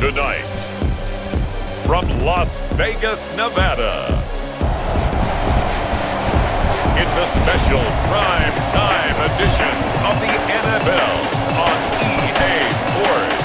Tonight, from Las Vegas, Nevada, it's a special prime time edition of the NFL on EA Sports.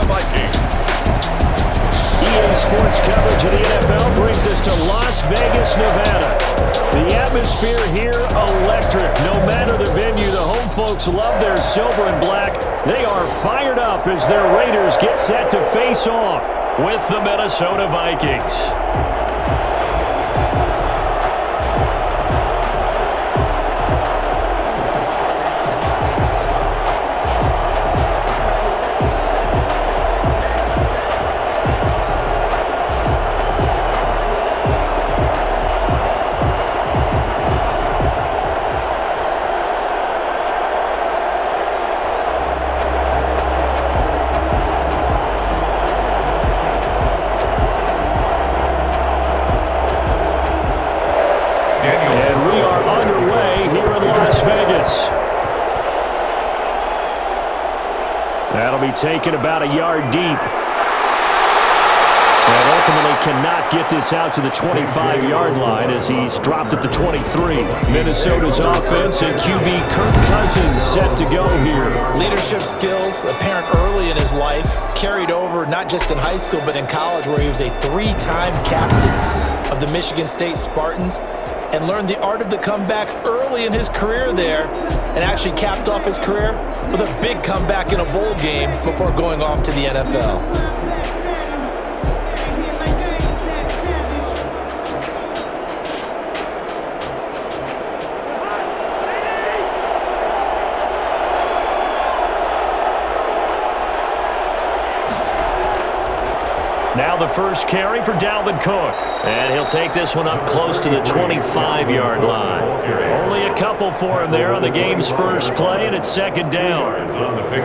Vikings. EA Sports coverage of the NFL brings us to Las Vegas, Nevada. The atmosphere here, electric. No matter the venue, the home folks love their silver and black. They are fired up as their Raiders get set to face off with the Minnesota Vikings. That'll be taken about a yard deep. And ultimately cannot get this out to the 25-yard line as he's dropped at the 23. Minnesota's offense and QB Kirk Cousins set to go here. Leadership skills apparent early in his life, carried over not just in high school but in college, where he was a three-time captain of the Michigan State Spartans and learned the art of the comeback early in his career there, and actually capped off his career with a big comeback in a bowl game before going off to the NFL. Now the first carry for Dalvin Cook. And he'll take this one up close to the 25-yard line. Only a couple for him there on the game's first play, and it's second down.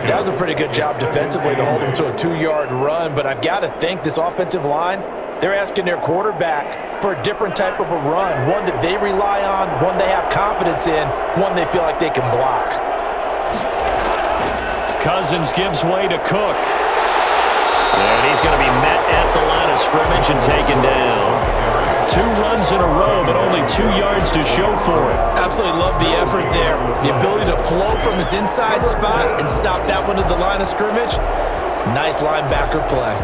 That was a pretty good job defensively to hold him to a 2-yard run, but I've got to think this offensive line, they're asking their quarterback for a different type of a run, one that they rely on, one they have confidence in, one they feel like they can block. Cousins gives way to Cook. And he's going to be met at the line of scrimmage and taken down. 2 runs in a row, but only 2 yards to show for it. Absolutely love the effort there. The ability to flow from his inside spot and stop that one at the line of scrimmage. Nice linebacker play.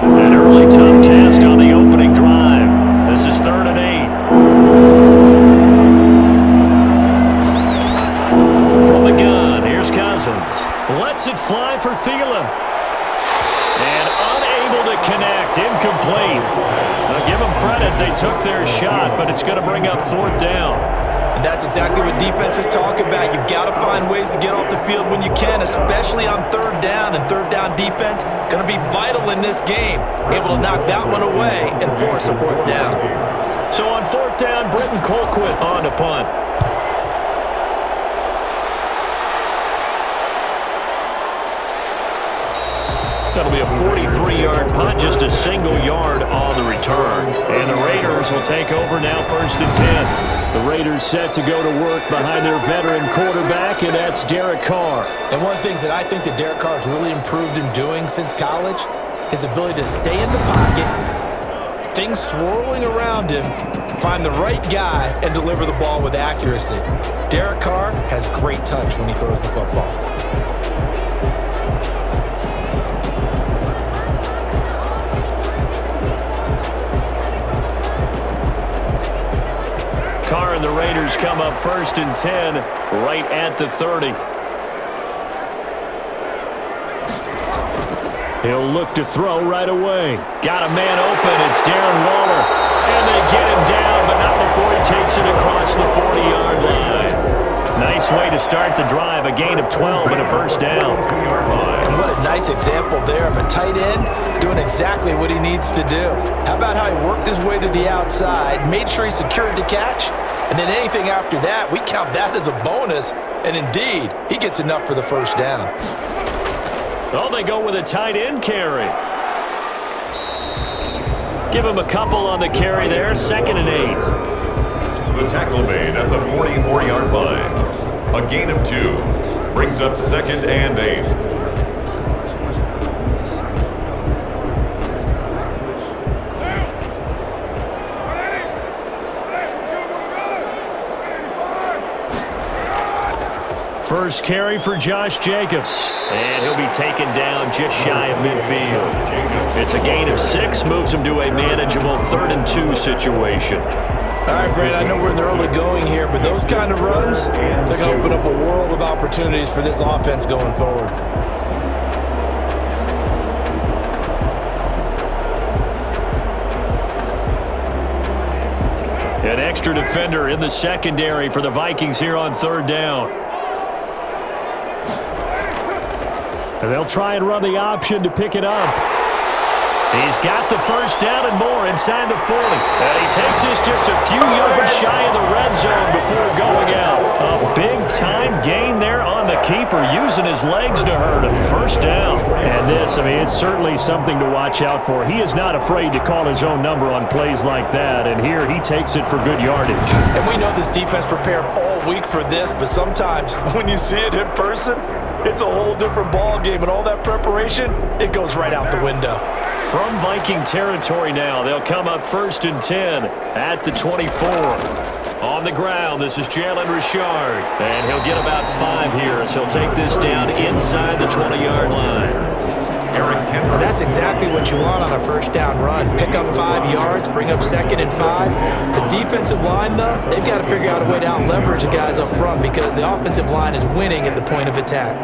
An early tough test on the opening drive. This is 3rd and 8. From the gun, here's Cousins. Lets it fly for Thielen. And unable to connect, incomplete. Now give them credit, they took their shot, but it's going to bring up 4th down. And that's exactly what defenses talk about. You've got to find ways to get off the field when you can, especially on 3rd down. And 3rd down defense going to be vital in this game. Able to knock that one away and force a 4th down. So on 4th down, Britton Colquitt on to punt. That'll be a 43-yard punt, just a single yard on the return. And the Raiders will take over now 1st and 10. The Raiders set to go to work behind their veteran quarterback, and that's Derek Carr. And one of the things that I think that Derek Carr has really improved in doing since college, his ability to stay in the pocket, things swirling around him, find the right guy, and deliver the ball with accuracy. Derek Carr has great touch when he throws the football. Carr and the Raiders come up 1st and 10, right at the 30. He'll look to throw right away. Got a man open. It's Darren Waller. And they get him down, but not before he takes it across the 40-yard line. Nice way to start the drive. A gain of 12 and a 1st down. And what a nice example there of a tight end doing doing exactly what he needs to do. How about how he worked his way to the outside, made sure he secured the catch, and then anything after that, we count that as a bonus. And indeed, he gets enough for the first down. Oh, they go with a tight end carry. Give him a couple on the carry there, 2nd and 8. The tackle made at the 40-yard line. A gain of 2. Brings up 2nd and 8. First carry for Josh Jacobs. And he'll be taken down just shy of midfield. It's a gain of 6, moves him to a manageable 3rd and 2 situation. All right, Brent, I know we're in the early going here, but those kind of runs, they're going to open up a world of opportunities for this offense going forward. An extra defender in the secondary for the Vikings here on 3rd down. And they'll try and run the option to pick it up. He's got the first down and more inside the 40. And he takes this just a few yards shy of the red zone before going out. A big-time gain there on the keeper, using his legs to hurt him. First down. And this, I mean, it's certainly something to watch out for. He is not afraid to call his own number on plays like that. And here he takes it for good yardage. And we know this defense prepared all week for this, but sometimes when you see it in person, it's a whole different ball game, and all that preparation, it goes right out the window. From Viking territory now, they'll come up 1st and 10 at the 24. On the ground, this is Jalen Richard, and he'll get about 5 here as he'll take this down inside the 20-yard line. Well, that's exactly what you want on a first down run. Pick up 5 yards, bring up 2nd and 5. The defensive line, though, they've got to figure out a way to out-leverage the guys up front because the offensive line is winning at the point of attack.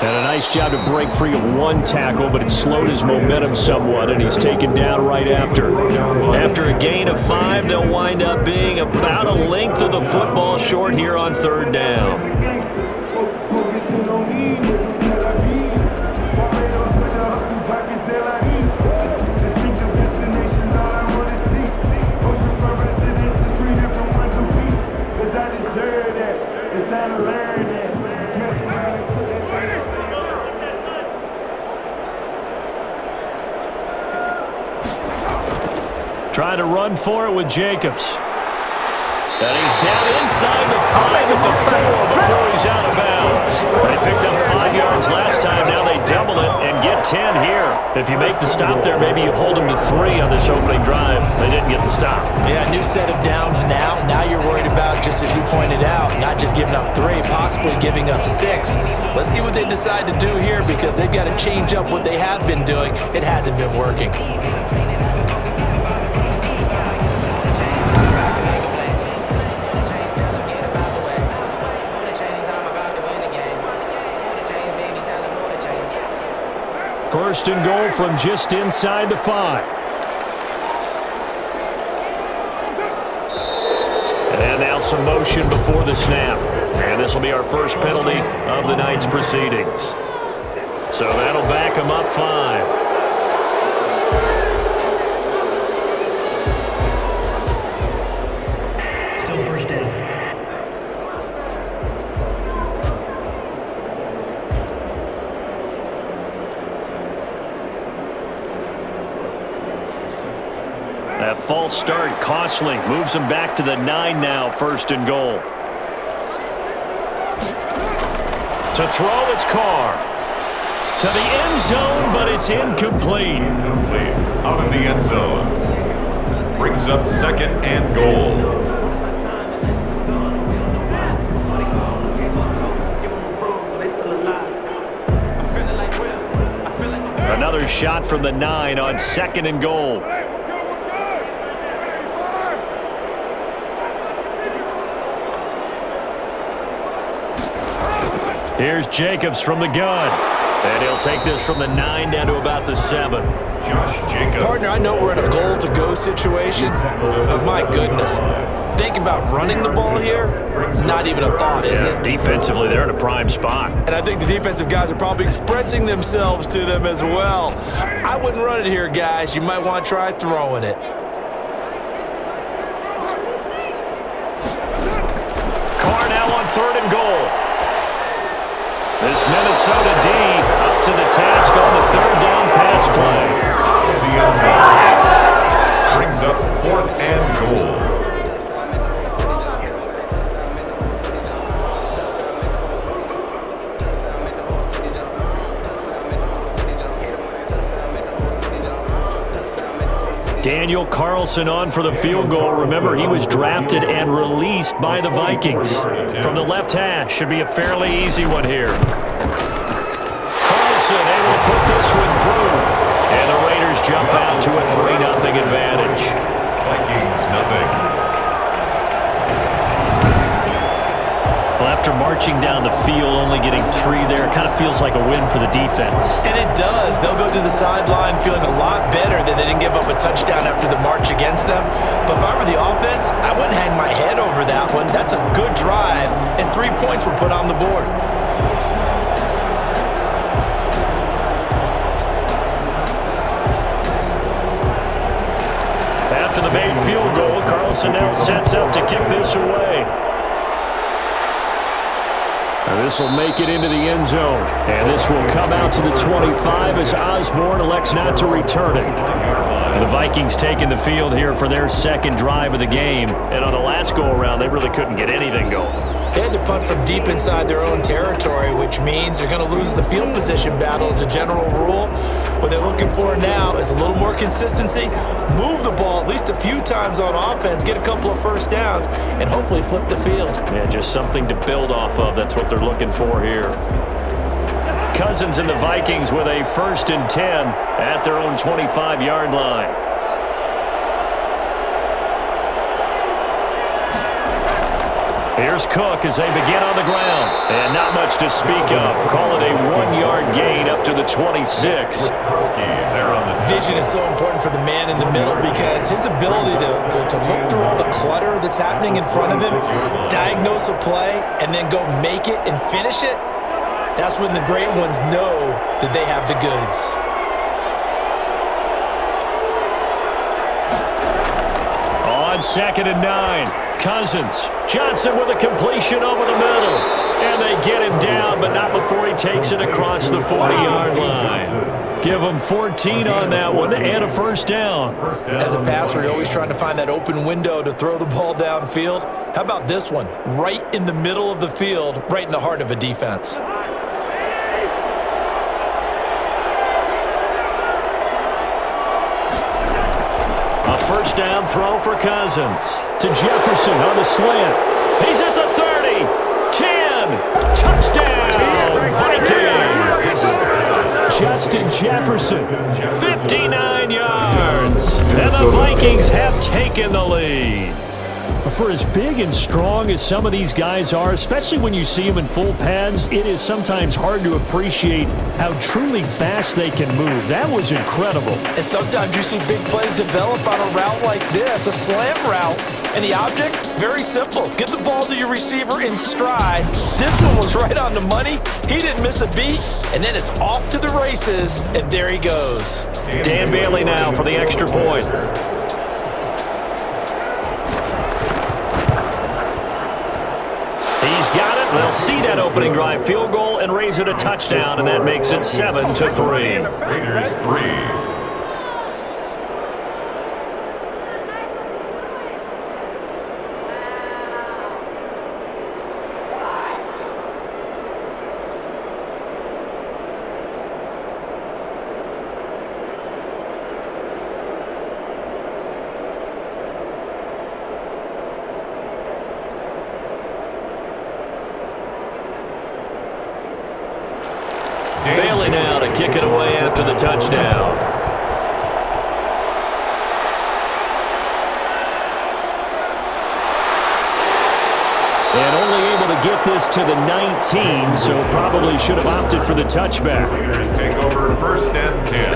And a nice job to break free of one tackle, but it slowed his momentum somewhat, and he's taken down right after. After a gain of 5, they'll wind up being about a length of the football short here on 3rd down. Trying to run for it with Jacobs. And he's down inside the 5 at the 4 before he's out of bounds. They picked up 5 yards last time. Now they double it and get 10 here. If you make the stop there, maybe you hold them to 3 on this opening drive. They didn't get the stop. Yeah, new set of downs now. Now you're worried about, just as you pointed out, not just giving up 3, possibly giving up 6. Let's see what they decide to do here because they've got to change up what they have been doing. It hasn't been working. First and goal from just inside the 5. And now some motion before the snap. And this will be our first penalty of the night's proceedings. So that'll back him up 5. Still first down. That false start costly. Moves him back to the 9 now, 1st and goal. To throw, it's Carr. To the end zone, but it's incomplete. Out of the end zone. Brings up 2nd and goal. Another shot from the 9 on 2nd and goal. Here's Jacobs from the gun. And he'll take this from the 9 down to about the 7. Josh Jacobs. Partner, I know we're in a goal-to-go situation, but my goodness. Think about running the ball here, not even a thought, is it? Defensively, they're in a prime spot. And I think the defensive guys are probably expressing themselves to them as well. I wouldn't run it here, guys. You might want to try throwing it. Carr now on 3rd and goal. This Minnesota D up to the task on the 3rd down pass play. Brings up 4th and goal. Daniel Carlson on for the field goal. Remember, he was drafted and released by the Vikings. From the left hash, should be a fairly easy one here. Carlson able to put this one through. And the Raiders jump out to a 3-0 advantage. Vikings nothing. Well, after marching down the field, only getting 3 there, kind of feels like a win for the defense. And it does. They'll go to the sideline feeling a lot better that they didn't give up a touchdown after the march against them. But if I were the offense, I wouldn't hang my head over that one. That's a good drive, and 3 points were put on the board. After the made field goal, Carlson now sets up to kick this away. This will make it into the end zone. And this will come out to the 25 as Osborne elects not to return it. And the Vikings taking the field here for their 2nd drive of the game. And on the last go-around, they really couldn't get anything going. They had to punt from deep inside their own territory, which means they're going to lose the field position battle as a general rule. What they're looking for now is a little more consistency, move the ball at least a few times on offense, get a couple of first downs, and hopefully flip the field. Yeah, just something to build off of. That's what they're looking for here. Cousins and the Vikings with a 1st and 10 at their own 25-yard line. Here's Cook as they begin on the ground. And not much to speak of. Call it a 1-yard gain up to the 26. Vision is so important for the man in the middle because his ability to look through all the clutter that's happening in front of him, diagnose a play, and then go make it and finish it, that's when the great ones know that they have the goods. On 2nd and 9. Cousins. Johnson with a completion over the middle. And they get him down, but not before he takes it across the 40-yard line. Give him 14 on that one and a 1st down. As a passer, you're always trying to find that open window to throw the ball downfield. How about this one? Right in the middle of the field, right in the heart of a defense. A 1st down throw for Cousins. To Jefferson on the slant. He's at the 30. 10. Touchdown, Vikings. Justin Jefferson, 59 yards. And the Vikings have taken the lead. For as big and strong as some of these guys are, especially when you see them in full pads, it is sometimes hard to appreciate how truly fast they can move. That was incredible. And sometimes you see big plays develop on a route like this, a slam route. And the object, very simple. Get the ball to your receiver in stride. This one was right on the money. He didn't miss a beat. And then it's off to the races, and there he goes. Dan Bailey now for the extra point. He's got it. They'll see that opening drive field goal and raise it a touchdown, and that makes it 7-3. Raiders 3. Bailey now to kick it away after the touchdown. And only able to to get this to the 19, so probably should have opted for the touchback. Take over first and 10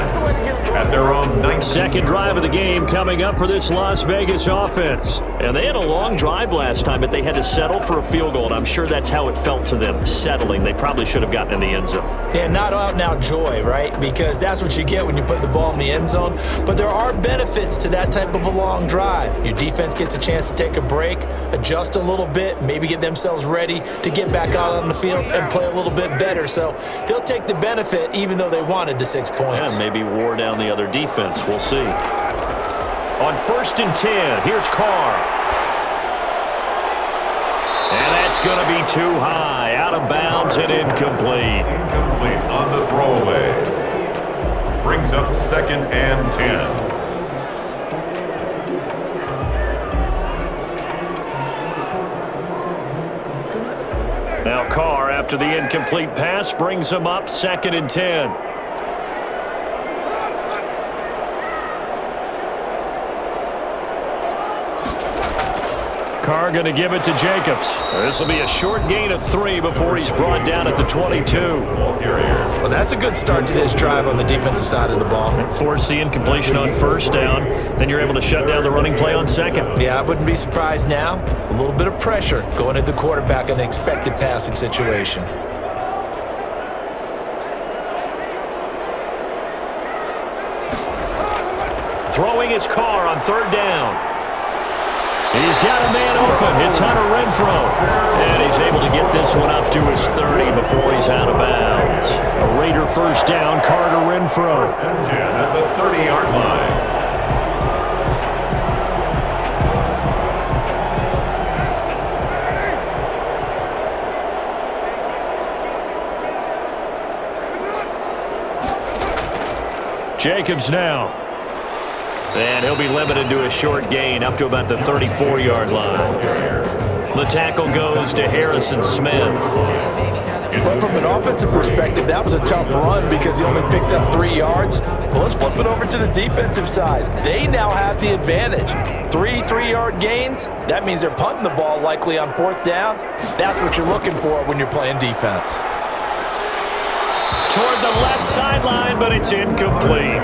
at their own 19. Second drive of the game coming up for this Las Vegas offense. And they had a long drive last time, but they had to settle for a field goal, and I'm sure that's how it felt to them, settling. They probably should have gotten in the end zone. Yeah, not out now joy, right? Because that's what you get when you put the ball in the end zone. But there are benefits to that type of a long drive. Your defense gets a chance to take a break, adjust a little bit, maybe get themselves ready to get back out on the field and play a little bit better. So they'll take the benefit even though they wanted the 6 points. And maybe wore down the other defense. We'll see. On first and 10, here's Carr. And that's going to be too high. Out of bounds and incomplete. Incomplete on the throwaway. Brings up second and 10. Now Carr, after the incomplete pass, brings him up second and 10. Carr going to give it to Jacobs. This will be a short gain of 3 before he's brought down at the 22. Well, that's a good start to this drive on the defensive side of the ball. Force the incompletion on first down. Then you're able to shut down the running play on second. Yeah, I wouldn't be surprised now. A little bit of pressure going at the quarterback in an expected passing situation. Throwing his Carr on third down. He's got a man open. It's Hunter Renfrow. And he's able to get this one up to his 30 before he's out of bounds. A Raider first down, Carter Renfrow. 10 at the 30-yard line. Jacobs now. And he'll be limited to a short gain up to about the 34-yard line. The tackle goes to Harrison Smith. But from an offensive perspective, that was a tough run because he only picked up 3 yards. Well, let's flip it over to the defensive side. They now have the advantage. 3 3-yard gains, that means they're punting the ball likely on fourth down. That's what you're looking for when you're playing defense. Toward the left sideline, but it's incomplete.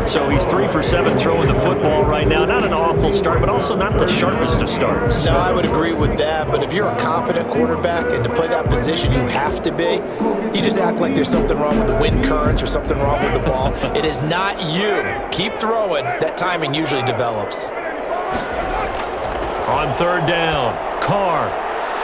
So he's 3 for 7 throwing the football right now. Not an awful start, but also not the sharpest of starts. No, I would agree with that. But if you're a confident quarterback and to play that position, you have to be. You just act like there's something wrong with the wind currents or something wrong with the ball. It is not you. Keep throwing. That timing usually develops. On third down, Carr.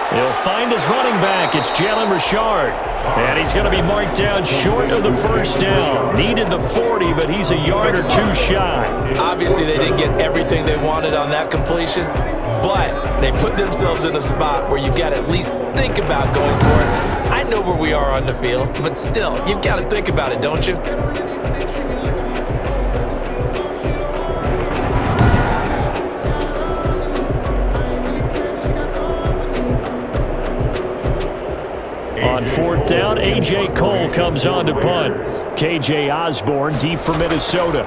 He'll find his running back. It's Jalen Richard. And he's going to be marked down short of the first down. Needed the 40, but he's a yard or 2 shy. Obviously, they didn't get everything they wanted on that completion, but they put themselves in a spot where you've got to at least think about going for it. I know where we are on the field, but still, you've got to think about it, don't you? On fourth down, A.J. Cole comes on to punt. K.J. Osborne deep for Minnesota.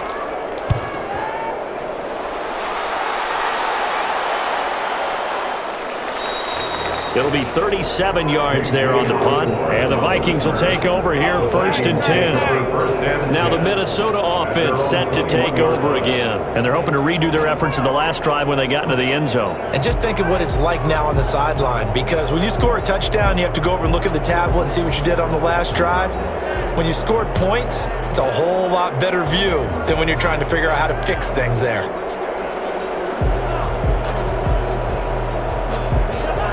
It'll be 37 yards there on the punt, and the Vikings will take over here first and 10. Now the Minnesota offense set to take over again, and they're hoping to redo their efforts in the last drive when they got into the end zone. And just think of what it's like now on the sideline, because when you score a touchdown, you have to go over and look at the tablet and see what you did on the last drive. When you scored points, it's a whole lot better view than when you're trying to figure out how to fix things there.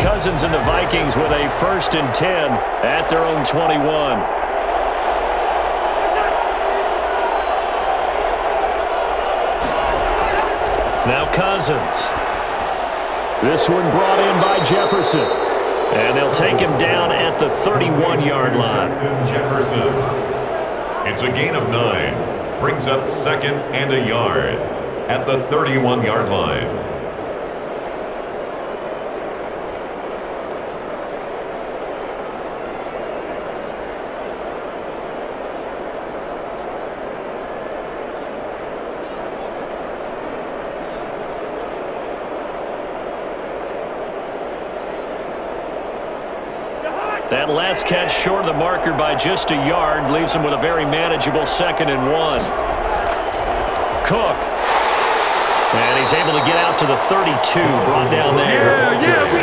Cousins and the Vikings with a first and 10 at their own 21. Now Cousins. This one brought in by Jefferson. And they'll take him down at the 31-yard line. Jefferson. It's a gain of 9. Brings up second and a yard at the 31-yard line. That last catch short of the marker by just a yard leaves him with a very manageable 2nd and 1. Cook. And he's able to get out to the 32, brought down there.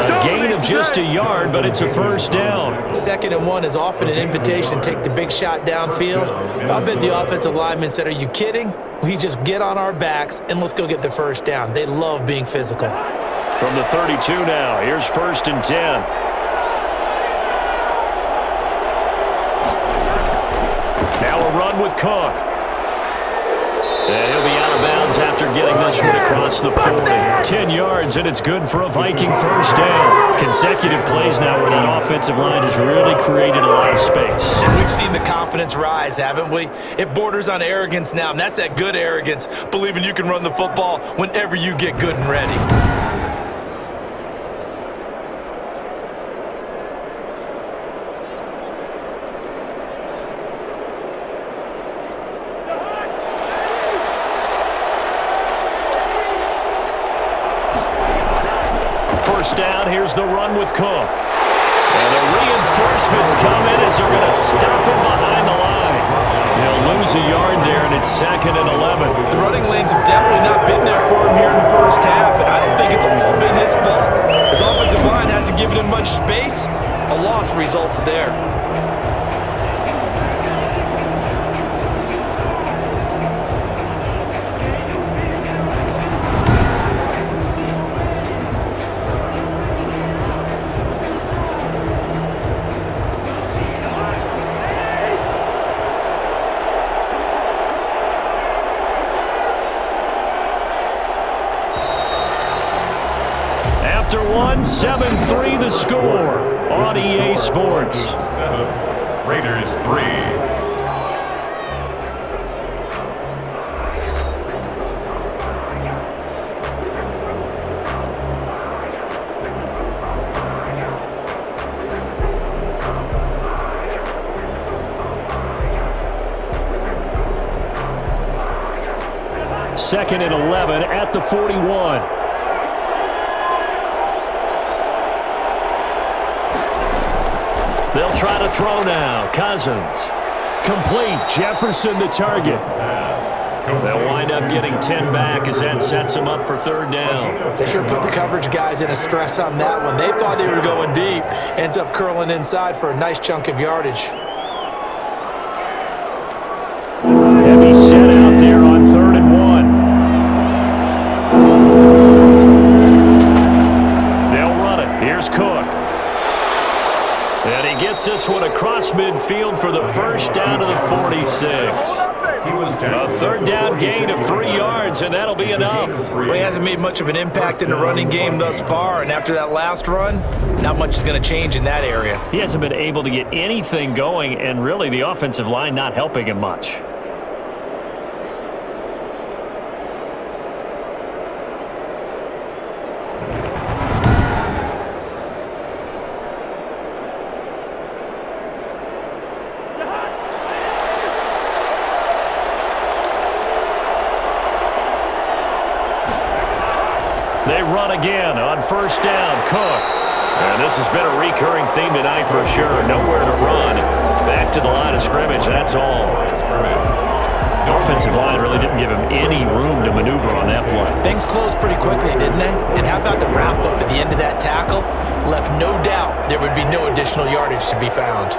A gain of just a yard, but it's a first down. 2nd and 1 is often an invitation to take the big shot downfield. I bet the offensive lineman said, are you kidding? We just get on our backs and let's go get the first down. They love being physical. From the 32 now, here's 1st and 10. Now a run with Cook. And he'll be out of bounds after getting this one across the 40. 10 yards, and it's good for a Viking first down. Consecutive plays now where that offensive line has really created a lot of space. And we've seen the confidence rise, haven't we? It borders on arrogance now, and that's that good arrogance, believing you can run the football whenever you get good and ready. Down, here's the run with Cook. And the reinforcements come in as they're going to stop him behind the line. He'll lose a yard there, and it's 2nd and 11. The running lanes have definitely not been there for him here in the first half, and I don't think it's all been his fault. His offensive line hasn't given him much space. A loss results there. After 7-3 the score on EA Sports. 7, Raiders 3. Second and 11 at the 41. They'll try to throw now. Cousins. Complete. Jefferson the target. They'll wind up getting 10 back as that sets them up for 3rd down. They sure put the coverage guys in a stress on that one. They thought they were going deep. Ends up curling inside for a nice chunk of yardage. Heavy set out there on 3rd and 1. They'll run it. Here's Cook. And he gets this one across midfield for the first down to the 46. A 3rd down gain of 3 yards, and that'll be enough. Well, he hasn't made much of an impact in the running game thus far, and after that last run, not much is going to change in that area. He hasn't been able to get anything going, and really the offensive line not helping him much. They run again on 1st down. Cook. And this has been a recurring theme tonight for sure. Nowhere to run. Back to the line of scrimmage. That's all. The offensive line really didn't give him any room to maneuver on that play. Things closed pretty quickly, didn't they? And how about the wrap-up at the end of that tackle? Left no doubt there would be no additional yardage to be found.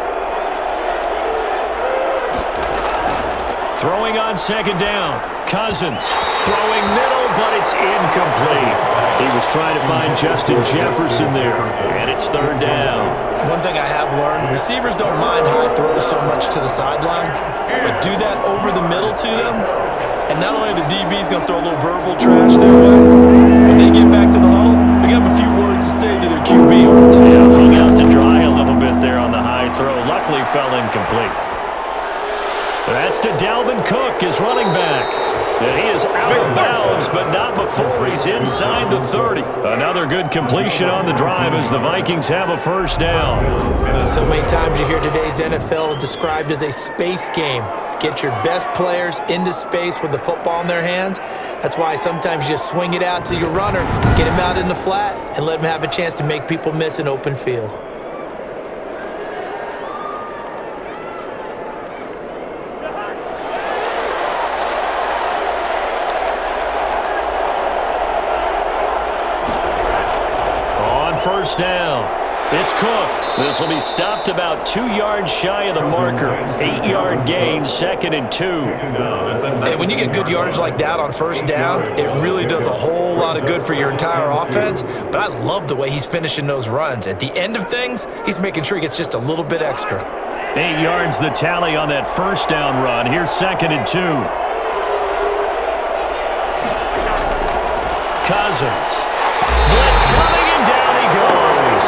Throwing on 2nd down. Cousins throwing middle, but it's incomplete. He was trying to find Justin Jefferson there, and it's 3rd down. One thing I have learned, receivers don't mind high throws so much to the sideline, but do that over the middle to them, and not only are the DBs going to throw a little verbal trash their way, when they get back to the huddle, they have a few words to say to their QB, aren't they? Yeah, hung out to dry a little bit there on the high throw. Luckily fell incomplete. That's to Dalvin Cook, his running back. And he is out of bounds, but not before he's inside the 30. Another good completion on the drive as the Vikings have a first down. So many times you hear today's NFL described as a space game. Get your best players into space with the football in their hands. That's why sometimes you just swing it out to your runner, get him out in the flat, and let him have a chance to make people miss an open field. first down. It's Cook. This will be stopped about 2 yards shy of the marker. 8-yard gain, 2nd and 2. And when you get good yardage like that on first down, it really does a whole lot of good for your entire offense. But I love the way he's finishing those runs. At the end of things, he's making sure he gets just a little bit extra. 8 yards the tally on that first down run. Here's 2nd and 2. Cousins. Blitz coming, and down he goes.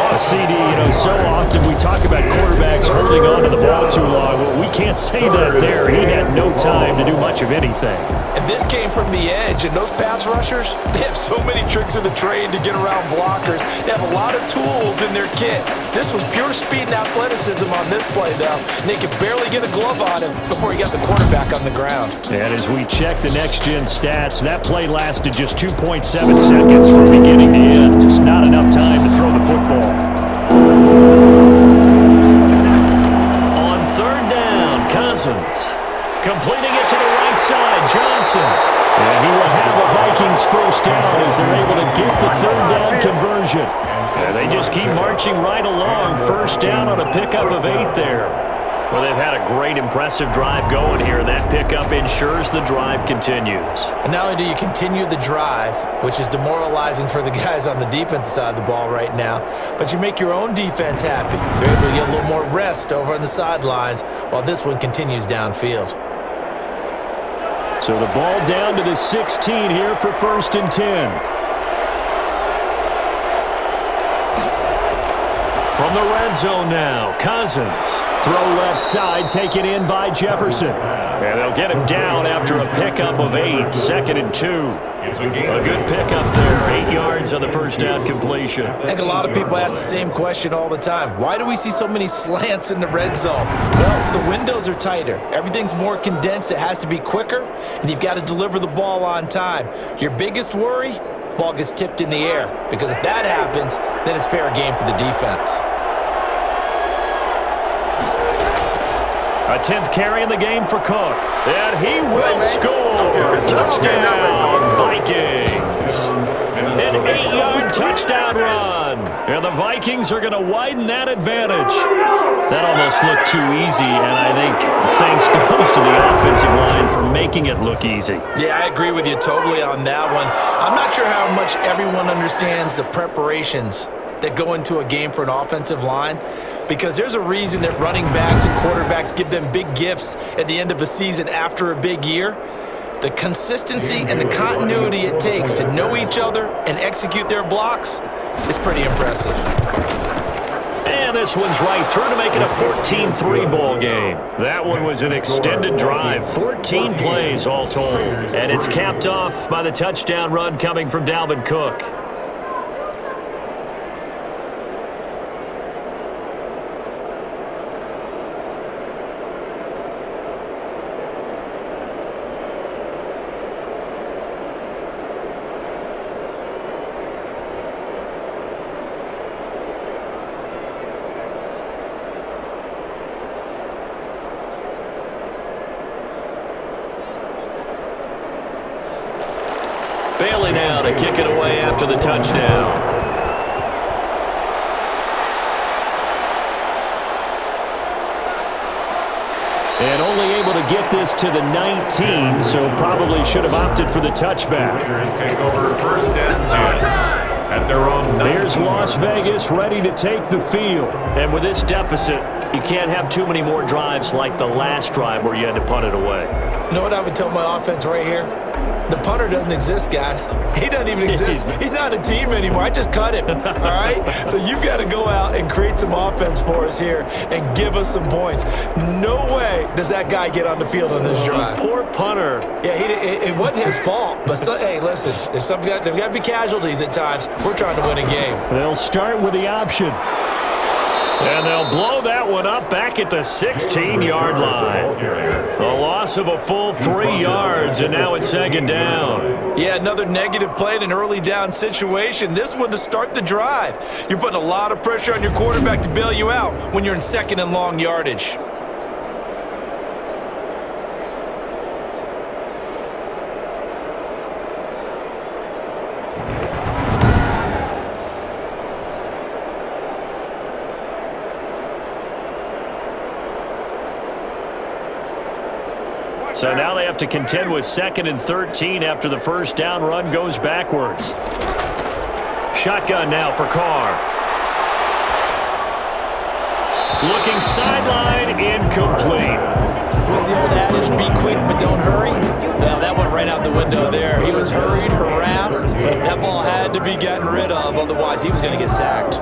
A CD, so often we talk about quarterbacks holding on to the ball too long. Well, we can't say that there. He had no time to do much of anything. And this came from the edge, and those pass rushers, they have so many tricks of the trade to get around blockers. They have a lot of tools in their kit. This was pure speed and athleticism on this play, though. And they could barely get a glove on him before he got the quarterback on the ground. And as we check the next-gen stats, that play lasted just 2.7 seconds from beginning to end. Just not enough time to throw the football. On 3rd down, Cousins. Completing it to the right side, Johnson. And he will have the Vikings first down as they're able to get the 3rd down conversion. And they just keep marching right along. First down on a pickup of 8 there. Well, they've had a great, impressive drive going here. That pickup ensures the drive continues. And not only do you continue the drive, which is demoralizing for the guys on the defensive side of the ball right now, but you make your own defense happy. They're able to get a little more rest over on the sidelines while this one continues downfield. So the ball down to the 16 here for 1st and 10. From the red zone now, Cousins. Throw left side, taken in by Jefferson. And they'll get him down after a pickup of 8, 2nd and 2. A good pickup there, 8 yards on the first down completion. I think a lot of people ask the same question all the time. Why do we see so many slants in the red zone? Well, the windows are tighter. Everything's more condensed. It has to be quicker, and you've got to deliver the ball on time. Your biggest worry? Ball gets tipped in the air, because if that happens, then it's fair game for the defense. A 10th carry in the game for Cook. And he will score. Touchdown, Vikings. An 8-yard touchdown run. And the Vikings are going to widen that advantage. That almost looked too easy, and I think thanks goes to the offensive line for making it look easy. Yeah, I agree with you totally on that one. I'm not sure how much everyone understands the preparations that go into a game for an offensive line, because there's a reason that running backs and quarterbacks give them big gifts at the end of a season after a big year. The consistency and the continuity it takes to know each other and execute their blocks is pretty impressive. And this one's right through to make it a 14-3 ball game. That one was an extended drive, 14 plays all told. And it's capped off by the touchdown run coming from Dalvin Cook. Bailey now to kick it away after the touchdown. And only able to get this to the 19, so probably should have opted for the touchback. Take over 1st and 10 at their own. Here's Las Vegas ready to take the field. And with this deficit, you can't have too many more drives like the last drive where you had to punt it away. You know what I would tell my offense right here? The punter doesn't exist, guys. He doesn't even exist. He's not a team anymore. I just cut him, all right? So you've got to go out and create some offense for us here and give us some points. No way does that guy get on the field on this drive. Poor punter. Yeah, it wasn't his fault. But, hey, listen, there's got to be casualties at times. We're trying to win a game. They'll start with the option. And they'll blow that one up back at the 16-yard line. A loss of a full 3 yards, and now it's 2nd down. Yeah, another negative play in an early down situation. This one to start the drive. You're putting a lot of pressure on your quarterback to bail you out when you're in 2nd and long yardage. So now they have to contend with 2nd and 13 after the first down run goes backwards. Shotgun now for Carr. Looking sideline, incomplete. What's the old adage, be quick but don't hurry? Well, that went right out the window there. He was hurried, harassed. That ball had to be gotten rid of, otherwise he was going to get sacked.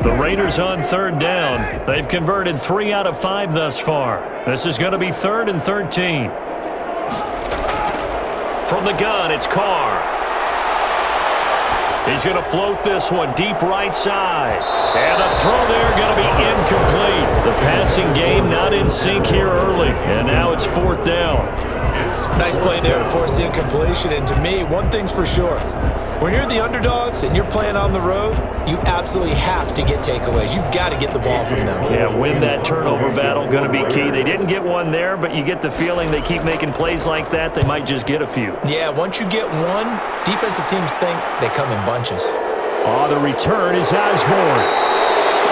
The Raiders on 3rd down. They've converted 3 out of 5 thus far. This is going to be 3rd and 13. From the gun, it's Carr. He's going to float this one deep right side. And the throw there going to be incomplete. The passing game not in sync here early. And now it's 4th down. Nice play there to force the incompletion. And to me, one thing's for sure. When you're the underdogs and you're playing on the road, you absolutely have to get takeaways. You've got to get the ball from them. Yeah, win that turnover battle, going to be key. They didn't get one there, but you get the feeling they keep making plays like that, they might just get a few. Yeah, once you get one, defensive teams think they come in bunches. Oh, the return is Osborne.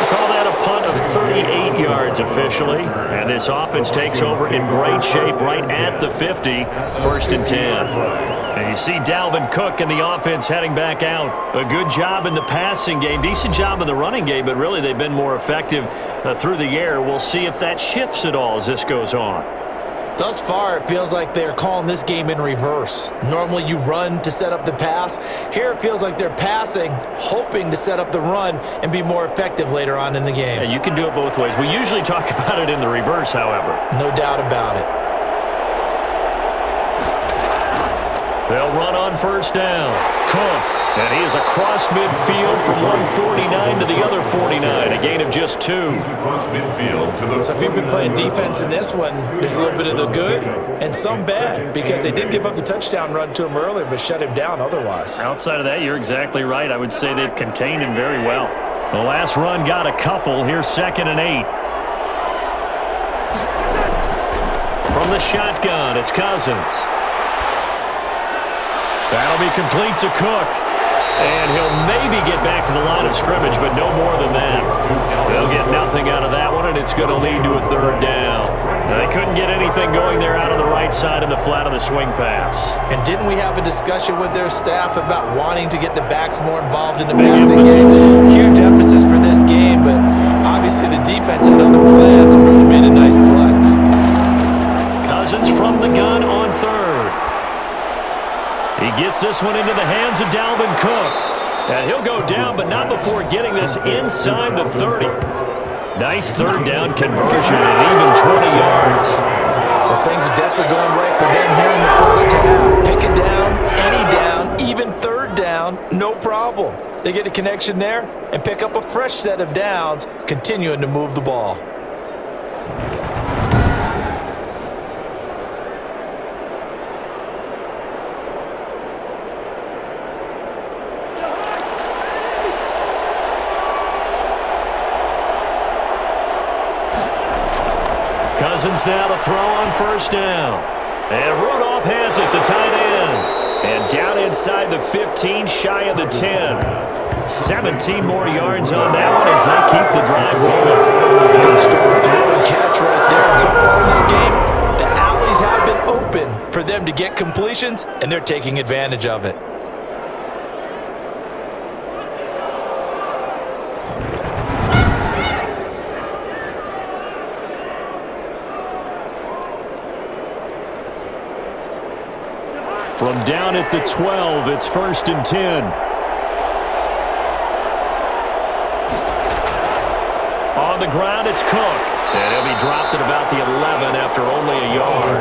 Call that a punt of 38 yards officially. And this offense takes over in great shape right at the 50, 1st and 10. And you see Dalvin Cook and the offense heading back out. A good job in the passing game, decent job in the running game, but really they've been more effective through the air. We'll see if that shifts at all as this goes on. Thus far, it feels like they're calling this game in reverse. Normally you run to set up the pass. Here it feels like they're passing, hoping to set up the run and be more effective later on in the game. Yeah, you can do it both ways. We usually talk about it in the reverse, however. No doubt about it. They'll run on 1st down. Cook. And he is across midfield from 149 to the other 49. A gain of just 2. So if you've been playing defense in this one, there's a little bit of the good and some bad, because they did give up the touchdown run to him earlier but shut him down otherwise. Outside of that, you're exactly right. I would say they've contained him very well. The last run got a couple. Here's 2nd and 8. From the shotgun, it's Cousins. That'll be complete to Cook. And he'll maybe get back to the line of scrimmage, but no more than that. They'll get nothing out of that one, and it's going to lead to a 3rd down. They couldn't get anything going there out of the right side in the flat of the swing pass. And didn't we have a discussion with their staff about wanting to get the backs more involved in the passing game? Huge emphasis for this game, but obviously the defense had other plans and really made a nice play. Cousins from the gun on 3rd. He gets this one into the hands of Dalvin Cook. And he'll go down, but not before getting this inside the 30. Nice 3rd down conversion and even 20 yards. Well, things are definitely going right for them here in the first half. Pick it down, any down, even 3rd down, no problem. They get a connection there and pick up a fresh set of downs, continuing to move the ball. Cousins now to throw on 1st down. And Rudolph has it, the tight end. And down inside the 15, shy of the 10. 17 more yards on that one as they keep the drive rolling. Good start, throw and catch right there. And so far in this game, the alleys have been open for them to get completions, and they're taking advantage of it. From down at the 12, it's 1st and 10. On the ground, it's Cook. And he'll be dropped at about the 11 after only a yard.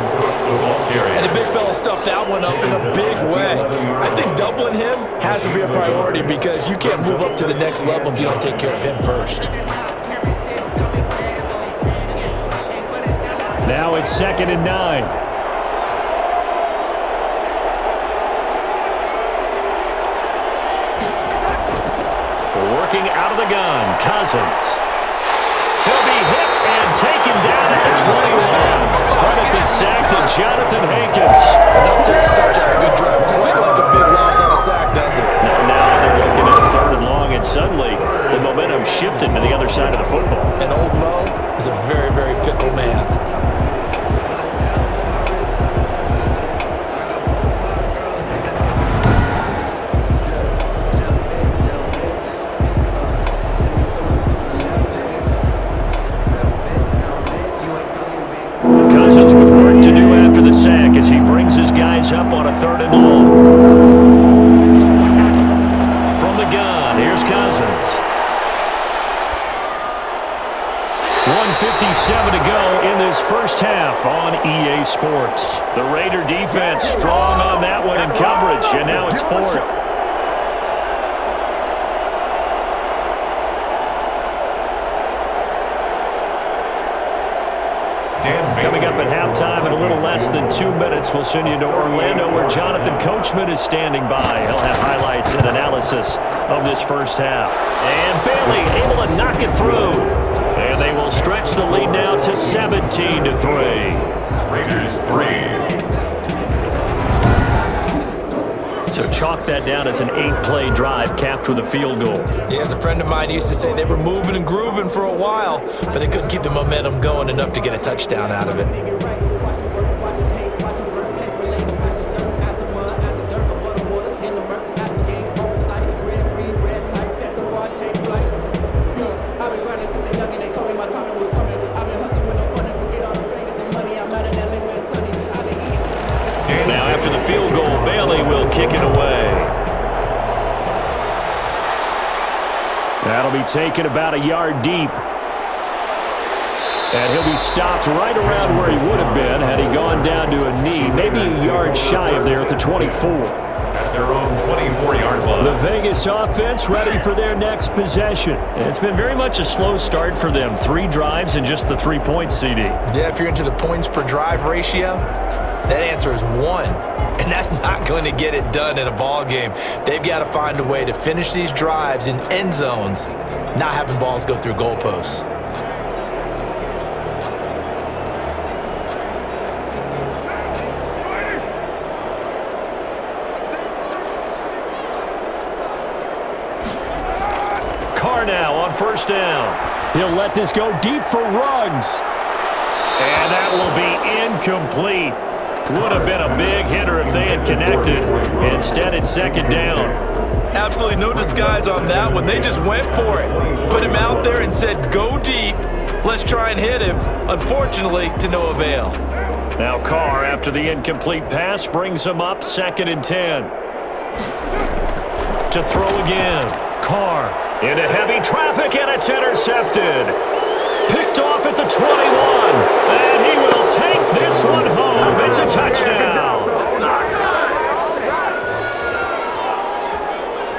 And the big fella stuffed that one up in a big way. I think doubling him has to be a priority, because you can't move up to the next level if you don't take care of him first. Now it's 2nd and 9. Working out of the gun, Cousins. He'll be hit and taken down at the 21. Credit the sack to Jonathan Hankins. Enough to start out a good drive. Quite like a big loss on a sack, does it? Now they're looking at a 3rd and long, and suddenly the momentum shifted to the other side of the football. And old Mo is a very, very sack as he brings his guys up on a 3rd and long. From the gun, here's Cousins. 1:57 to go in this first half on EA Sports. The Raider defense strong on that one in coverage, and now it's 4th. Coming up at halftime in a little less than 2 minutes, we'll send you to Orlando where Jonathan Coachman is standing by. He'll have highlights and analysis of this first half. And Bailey able to knock it through. And they will stretch the lead now to 17-3. Raiders 3. So chalk that down as an 8-play drive capped with a field goal. Yeah, as a friend of mine used to say, they were moving and grooving for a while, but they couldn't keep the momentum going enough to get a touchdown out of it. Now after the field goal, Bailey will kick it away. That'll be taken about a yard deep. And he'll be stopped right around where he would have been had he gone down to a knee, maybe a yard shy of there at the 24. At their own 24-yard line. The Vegas offense ready for their next possession. And it's been very much a slow start for them. 3 drives and just the 3 points, CD. Yeah, if you're into the points per drive ratio, that answer is 1. And that's not going to get it done in a ball game. They've got to find a way to finish these drives in end zones, not having balls go through goalposts. Carr now on 1st down. He'll let this go deep for Ruggs. And that will be incomplete. Would have been a big hitter if they had connected. Instead, it's 2nd down. Absolutely no disguise on that one. They just went for it. Put him out there and said, go deep. Let's try and hit him. Unfortunately, to no avail. Now Carr, after the incomplete pass, brings him up 2nd and 10. To throw again. Carr into heavy traffic, and it's intercepted. Picked off at the 21. And he will take this one home. It's a touchdown.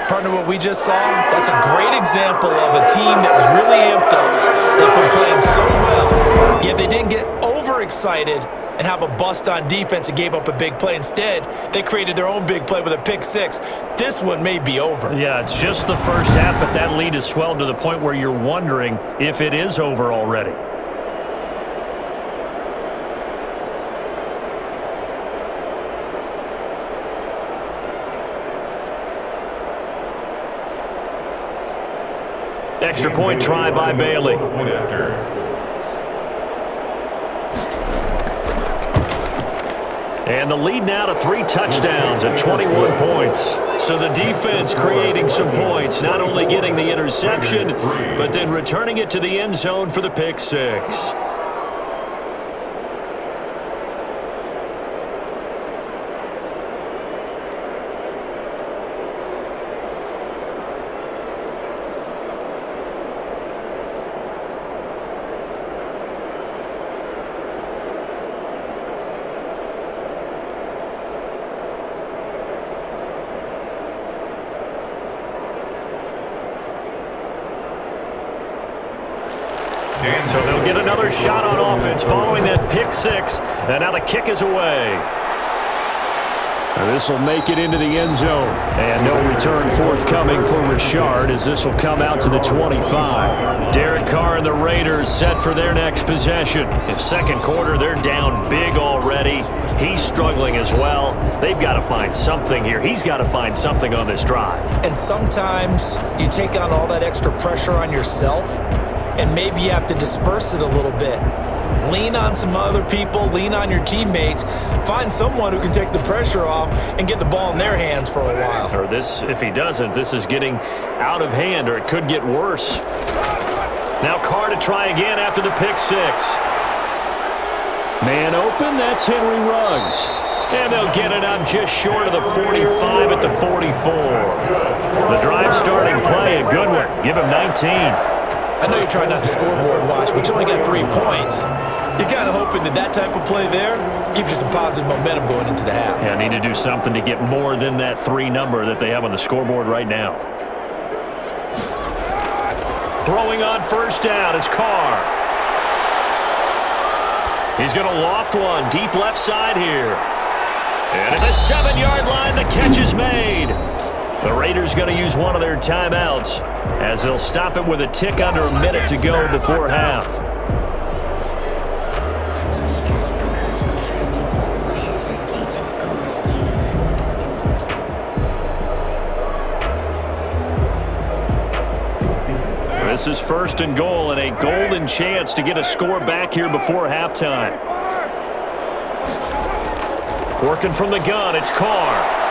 Partner, what we just saw, that's a great example of a team that was really amped up. They've been playing so well, yet they didn't get overexcited and have a bust on defense and gave up a big play. Instead, they created their own big play with a pick-6. This one may be over. Yeah, it's just the first half, but that lead has swelled to the point where you're wondering if it is over already. Extra point try by Bailey. And the lead now to 3 touchdowns at 21 points. So the defense creating some points, not only getting the interception, but then returning it to the end zone for the pick-6. So they'll get another shot on offense following that pick-6. And now the kick is away. This will make it into the end zone. And no return forthcoming for Richard as this will come out to the 25. Derek Carr and the Raiders set for their next possession. In 2nd quarter, they're down big already. He's struggling as well. They've got to find something here. He's got to find something on this drive. And sometimes you take on all that extra pressure on yourself, and maybe you have to disperse it a little bit. Lean on some other people, lean on your teammates, find someone who can take the pressure off and get the ball in their hands for a while. Or this, if he doesn't, this is getting out of hand, or it could get worse. Now Carr to try again after the pick-6. Man open, that's Henry Ruggs. And they'll get it up just short of the 45 at the 44. The drive starting play, a good one. Give him 19. I know you're trying not to scoreboard watch, but you only got 3 points. You're kind of hoping that that type of play there gives you some positive momentum going into the half. Yeah, need to do something to get more than that 3 number that they have on the scoreboard right now. Throwing on first down is Carr. He's going to loft one deep left side here. And at the 7-yard line, the catch is made. The Raiders going to use one of their timeouts as they'll stop it with a tick under a minute to go before half. This is first and goal and a golden chance to get a score back here before halftime. Working from the gun, it's Carr.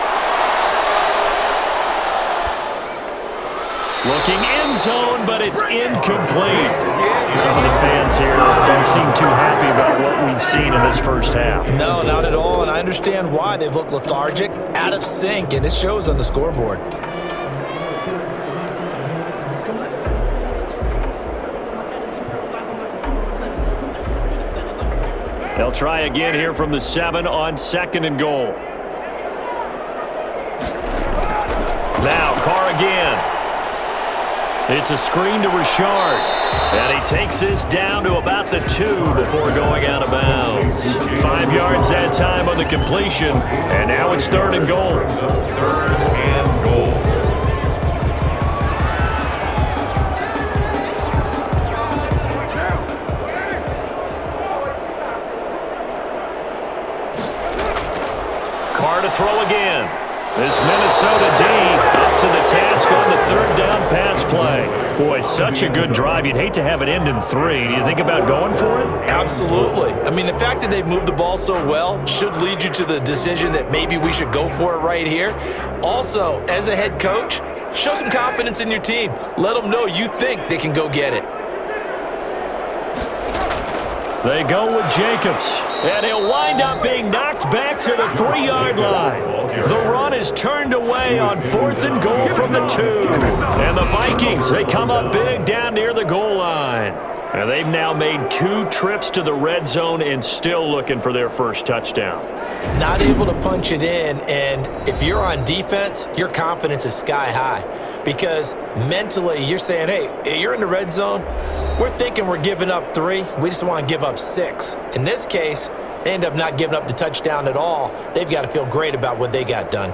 Looking end zone, but it's incomplete. Some of the fans here don't seem too happy about what we've seen in this first half. No, not at all, and I understand why. They've looked lethargic, out of sync, and it shows on the scoreboard. They'll try again here from the 7 on second and goal. Now Carr again. It's a screen to Richard. And he takes this down to about the 2 before going out of bounds. 5 yards that time on the completion. And now it's third and goal. Third and goal. Carr to throw again. This Minnesota D up to the task on the third down pass play. Boy, such a good drive. You'd hate to have it end in 3. Do you think about going for it? Absolutely. I mean, the fact that they've moved the ball so well should lead you to the decision that maybe we should go for it right here. Also, as a head coach, show some confidence in your team. Let them know you think they can go get it. They go with Jacobs, and he'll wind up being knocked back to the 3-yard line. The run is turned away on fourth and goal from the 2. And the Vikings, they come up big down near the goal line. And they've now made 2 trips to the red zone and still looking for their first touchdown. Not able to punch it in, and if you're on defense, your confidence is sky high. Because mentally, you're saying, hey, you're in the red zone. We're thinking we're giving up 3. We just want to give up 6. In this case, they end up not giving up the touchdown at all. They've got to feel great about what they got done.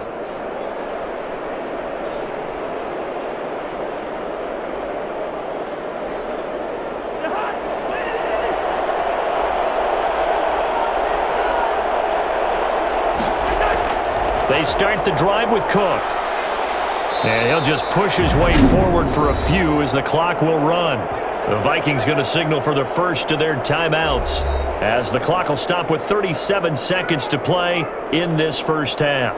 They start the drive with Cook. And he'll just push his way forward for a few as the clock will run. The Vikings going to signal for the first of their timeouts as the clock will stop with 37 seconds to play in this first half.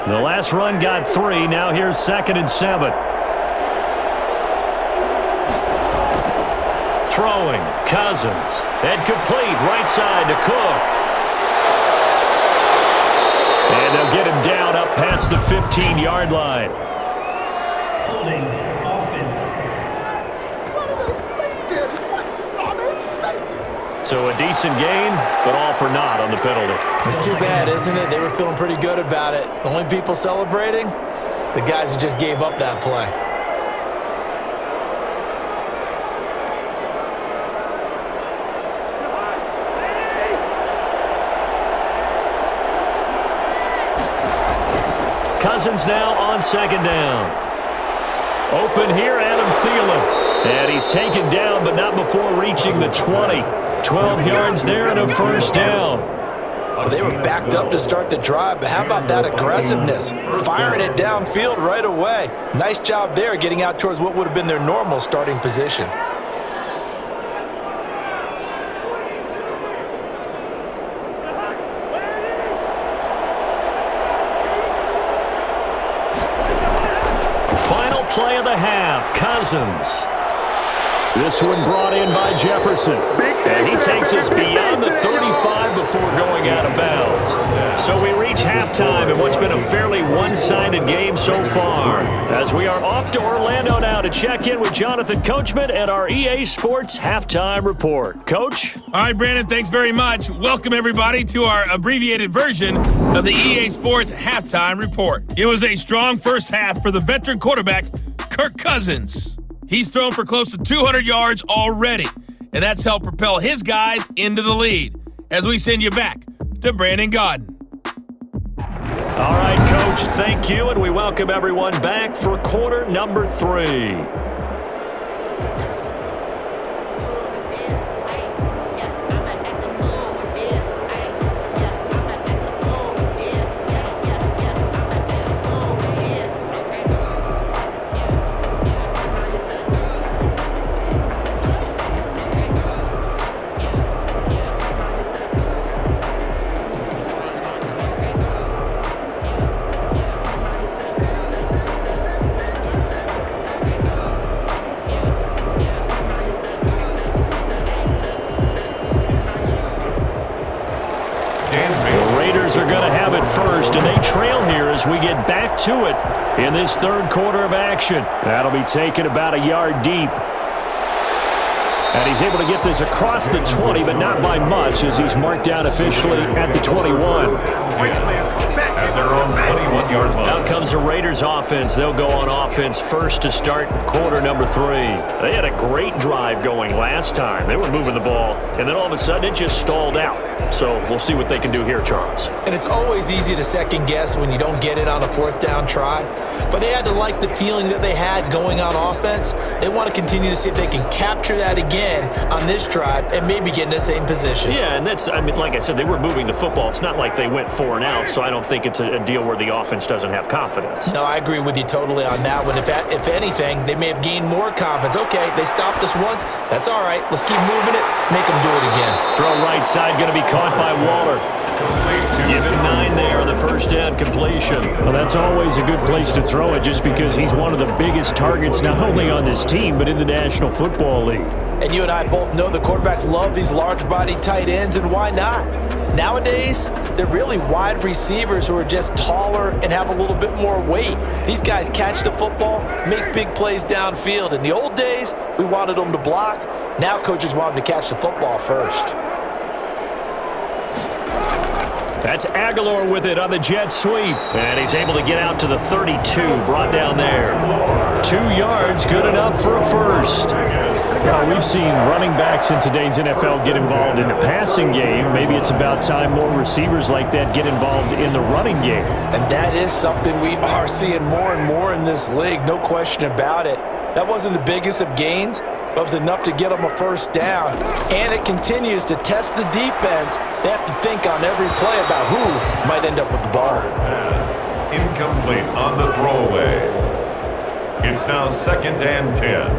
The last run got 3. Now here's 2nd and 7. Throwing, Cousins, and complete right side to Cook. And they'll get him down up past the 15-yard line. Holding offense. So a decent gain, but all for naught on the penalty. It's too bad, isn't it? They were feeling pretty good about it. The only people celebrating, the guys who just gave up that play. Cousins now on 2nd down. Open here, Adam Thielen. And he's taken down, but not before reaching the 20. 12 yards there and a first down. They were backed up to start the drive, but how about that aggressiveness? Firing it downfield right away. Nice job there getting out towards what would have been their normal starting position. Final play of the half, Cousins. This one brought in by Jefferson. And he takes us beyond the 35 before going out of bounds. So we reach halftime in what's been a fairly one-sided game so far. As we are off to Orlando now to check in with Jonathan Coachman and our EA Sports Halftime Report. Coach? All right, Brandon, thanks very much. Welcome, everybody, to our abbreviated version of the EA Sports Halftime Report. It was a strong first half for the veteran quarterback, Kirk Cousins. He's thrown for close to 200 yards already, and that's helped propel his guys into the lead. As we send you back to Brandon Godden. All right, Coach, thank you, and we welcome everyone back for quarter number 3. Are going to have it first, and they trail here as we get back to it in this third quarter of action. That'll be taken about a yard deep. And he's able to get this across the 20, but not by much as he's marked down officially at the 21. At their own 21-yard line. Out comes the Raiders offense. They'll go on offense first to start quarter number 3. They had a great drive going last time. They were moving the ball, and then all of a sudden it just stalled out. So we'll see what they can do here, Charles. And it's always easy to second guess when you don't get it on a fourth down try. But they had to like the feeling that they had going on offense. They want to continue to see if they can capture that again on this drive and maybe get in the same position. Yeah, and that's, I mean, like I said, they were moving the football. It's not like they went 4 and out, so I don't think it's a deal where the offense doesn't have confidence. No, I agree with you totally on that one. If anything, they may have gained more confidence. Okay, they stopped us once. That's all right. Let's keep moving it. Make them do it again. Throw right side going to be caught by Waller. Give him 9 there on the first down completion. Well, that's always a good place to throw it just because he's one of the biggest targets not only on this team but in the National Football League. And you and I both know the quarterbacks love these large-body tight ends, and why not? Nowadays, they're really wide receivers who are just taller and have a little bit more weight. These guys catch the football, make big plays downfield. In the old days, we wanted them to block. Now coaches want them to catch the football first. That's Aguilar with it on the jet sweep. And he's able to get out to the 32, brought down there. 2 yards, good enough for a first. Well, we've seen running backs in today's NFL get involved in the passing game. Maybe it's about time more receivers like that get involved in the running game. And that is something we are seeing more and more in this league, no question about it. That wasn't the biggest of gains, but it was enough to get them a first down. And it continues to test the defense. They have to think on every play about who might end up with the ball. Pass incomplete on the throwaway. It's now 2nd and 10.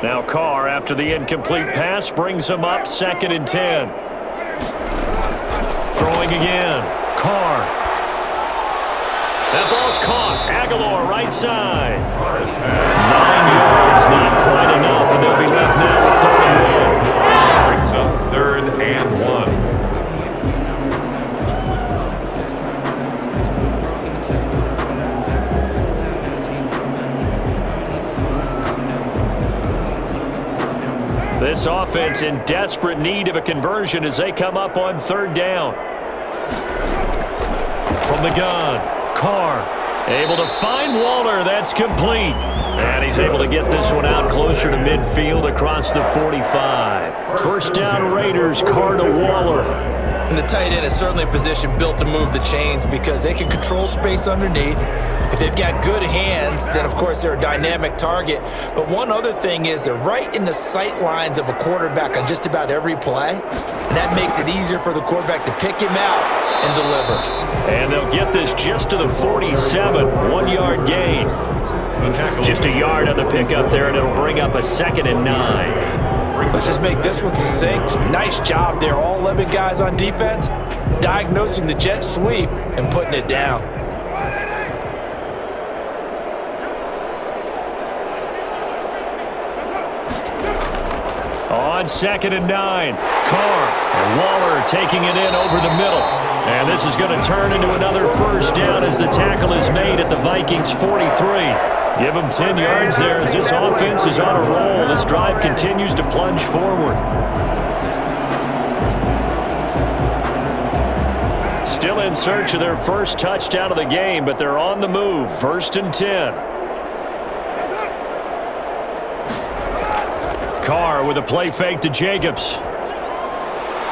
Now Carr, after the incomplete pass, brings him up 2nd and 10. Throwing again. Carr. That ball's caught. Aguilar, right side. 9 yards, not quite enough, and they'll be left now with 31. Brings up 3rd and 1. This offense in desperate need of a conversion as they come up on 3rd down. From the gun, Carr able to find Waller. That's complete. And he's able to get this one out closer to midfield across the 45. First down Raiders, Carr to Waller. And the tight end is certainly a position built to move the chains because they can control space underneath. If they've got good hands, then of course they're a dynamic target. But one other thing is they're right in the sight lines of a quarterback on just about every play. And that makes it easier for the quarterback to pick him out and deliver. And they'll get this just to the 47, 1 yard gain. Just a yard on the pickup there, and it'll bring up a 2nd and 9. Let's just make this one succinct. Nice job there, all 11 guys on defense, diagnosing the jet sweep and putting it down. On 2nd and 9, Carr and Waller taking it in over the middle. And this is going to turn into another first down as the tackle is made at the Vikings 43. Give them 10 yards there as this offense is on a roll. This drive continues to plunge forward. Still in search of their first touchdown of the game, but they're on the move. 1st and 10. Carr with a play fake to Jacobs.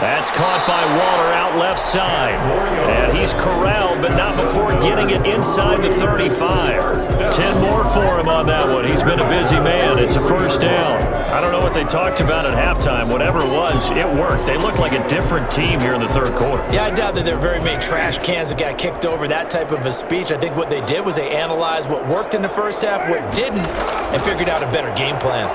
That's caught by Waller out left side. And he's corralled, but not before getting it inside the 35. 10 more for him on that one. He's been a busy man. It's a first down. I don't know what they talked about at halftime. Whatever it was, it worked. They look like a different team here in the third quarter. Yeah, I doubt that there are very many trash cans that got kicked over, that type of a speech. I think what they did was they analyzed what worked in the first half, what didn't, and figured out a better game plan.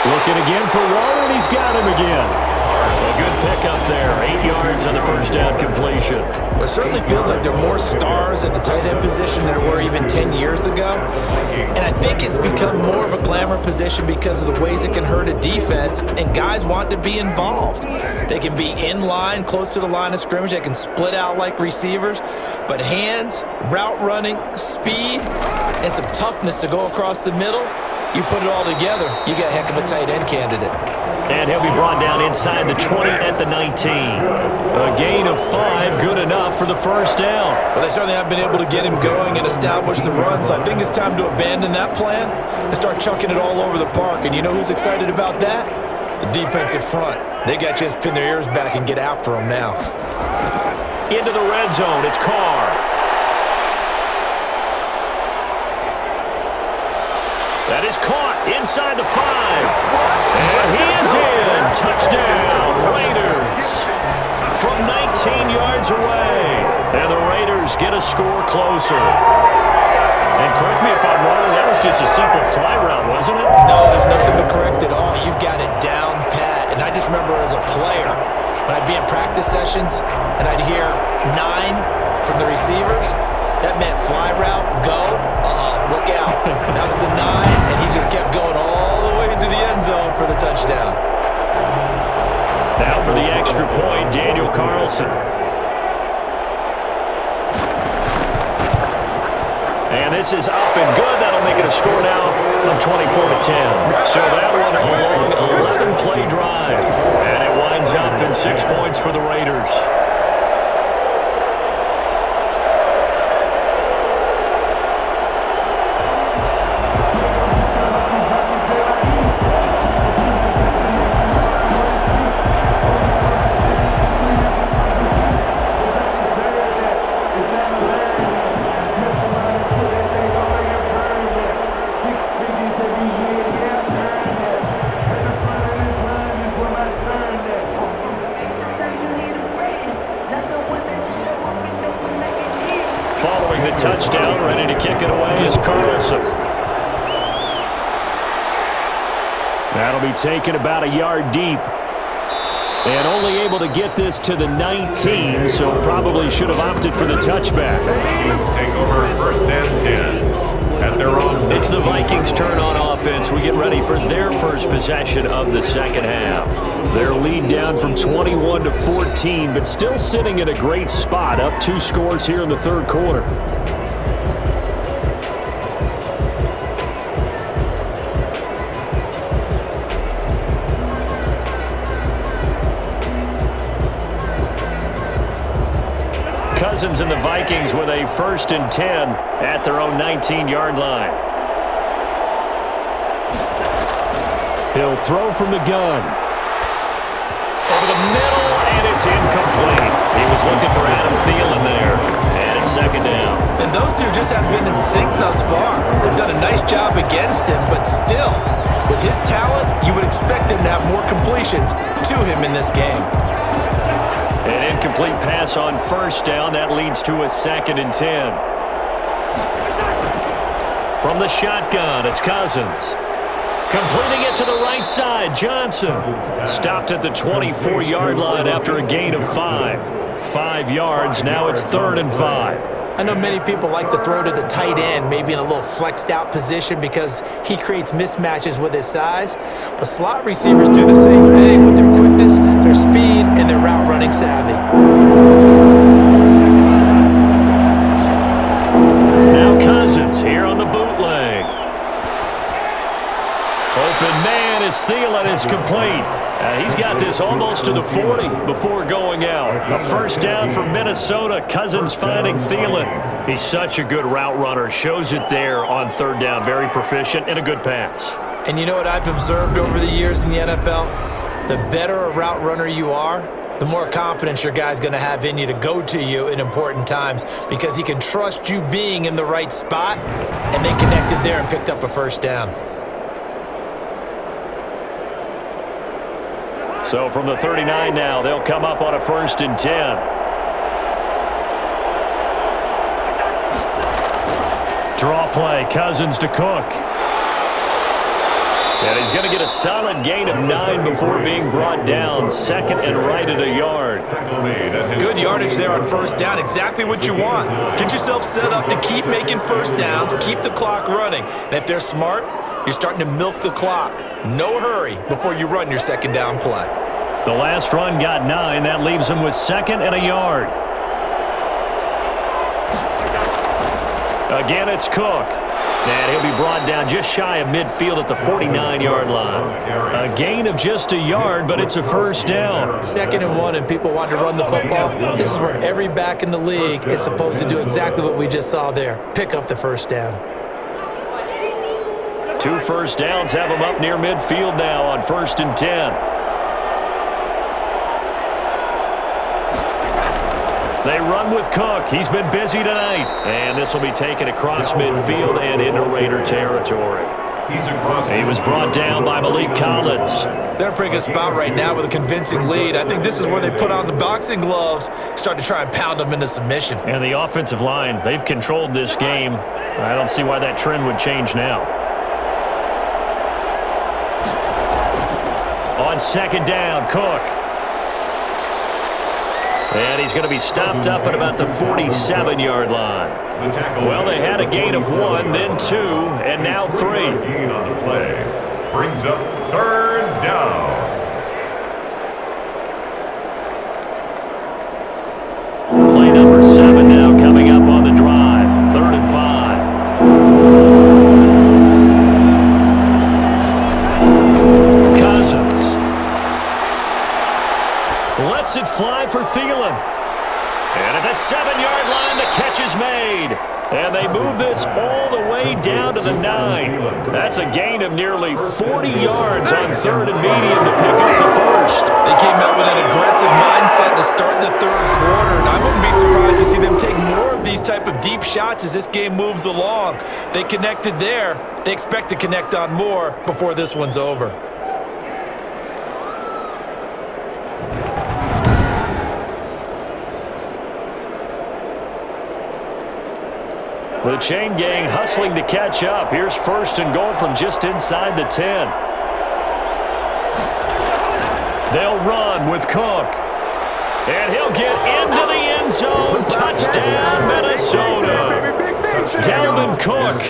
Looking again for Waller, and he's got him again. A good pickup there. 8 yards on the first down completion. It certainly feels like there are more stars at the tight end position than there were even 10 years ago. And I think it's become more of a glamour position because of the ways it can hurt a defense, and guys want to be involved. They can be in line, close to the line of scrimmage. They can split out like receivers. But hands, route running, speed, and some toughness to go across the middle, you put it all together, you got a heck of a tight end candidate. And he'll be brought down inside the 20 at the 19. A gain of 5, good enough for the first down. Well, they certainly have been able to get him going and establish the run, so I think it's time to abandon that plan and start chucking it all over the park. And you know who's excited about that? The defensive front. They got a chance to pin their ears back and get after him now. Into the red zone, it's Carr. That is caught inside the 5. And he is in. Touchdown, Raiders. From 19 yards away. And the Raiders get a score closer. And correct me if I'm wrong, that was just a simple fly route, wasn't it? No, there's nothing to correct at all. You've got it down pat. And I just remember as a player, when I'd be in practice sessions and I'd hear 9 from the receivers, that meant fly route, go, look out. That was the 9, and he just kept going all the way into the end zone for the touchdown. Now for the extra point, Daniel Carlson. And this is up and good. That'll make it a score now of 24-10. So that one a long 11-play drive. And it winds up in 6 points for the Raiders. Touchdown, ready to kick it away is Carlson. That'll be taken about a yard deep. And only able to get this to the 19, so probably should have opted for the touchback. Take over 1st and 10 at their own. It's the Vikings' turn on offense. We get ready for their first possession of the second half. Their lead down from 21 to 14, but still sitting in a great spot, up 2 scores here in the third quarter. Cousins and the Vikings with a 1st and 10 at their own 19-yard line. He'll throw from the gun. Over the middle, and it's incomplete. He was looking for Adam Thielen there, and it's 2nd down. And those two just haven't been in sync thus far. They've done a nice job against him, but still, with his talent, you would expect him to have more completions to him in this game. An incomplete pass on 1st down. That leads to a 2nd and 10. From the shotgun, it's Cousins. Completing it to the right side, Johnson. Stopped at the 24-yard line after a gain of 5. 5 yards, now it's 3rd and 5. I know many people like to throw to the tight end, maybe in a little flexed out position because he creates mismatches with his size. But slot receivers do the same thing with their quickness, their speed, and their route running savvy. Now Cousins here on the bootleg. Open man is Thielen. It's complete. He's got this almost to the 40 before going out. A first down for Minnesota. Cousins finding Thielen. He's such a good route runner. Shows it there on 3rd down. Very proficient and a good pass. And you know what I've observed over the years in the NFL? The better a route runner you are, the more confidence your guy's going to have in you to go to you in important times because he can trust you being in the right spot, and they connected there and picked up a first down. So from the 39 now, they'll come up on a 1st and 10. Draw play, Cousins to Cook. And he's going to get a solid gain of 9 before being brought down. 2nd and right at a yard. Good yardage there on 1st down. Exactly what you want. Get yourself set up to keep making first downs, keep the clock running. And if they're smart, you're starting to milk the clock. No hurry before you run your 2nd down play. The last run got 9. That leaves him with 2nd and a yard. Again, it's Cook. And he'll be brought down just shy of midfield at the 49-yard line. A gain of just a yard, but it's a first down. 2nd and 1, and people want to run the football. This is where every back in the league is supposed to do exactly what we just saw there. Pick up the first down. 2 first downs have him up near midfield now on 1st and 10. They run with Cook. He's been busy tonight. And this will be taken across midfield and into Raider territory. He was brought down by Malik Collins. They're in a pretty good spot right now with a convincing lead. I think this is where they put on the boxing gloves, start to try and pound them into submission. And the offensive line, they've controlled this game. I don't see why that trend would change now. On 2nd down, Cook. And he's going to be stopped up at about the 47-yard line. Well, they had a gain of 1, then 2, and now 3. Gain on the play brings up 3rd down. Play number 7 now coming up on the drive. 3rd and 5. Cousins. Lets it fly for Thielen. And at the 7-yard line, the catch is made. And they move this all the way down to the 9. That's a gain of nearly 40 yards on 3rd and medium to pick up the first. They came out with an aggressive mindset to start the 3rd quarter, and I wouldn't be surprised to see them take more of these type of deep shots as this game moves along. They connected there. They expect to connect on more before this one's over. The chain gang hustling to catch up. Here's 1st and goal from just inside the 10. They'll run with Cook. And he'll get into the end zone. Touchdown, Minnesota. Dalvin Cook,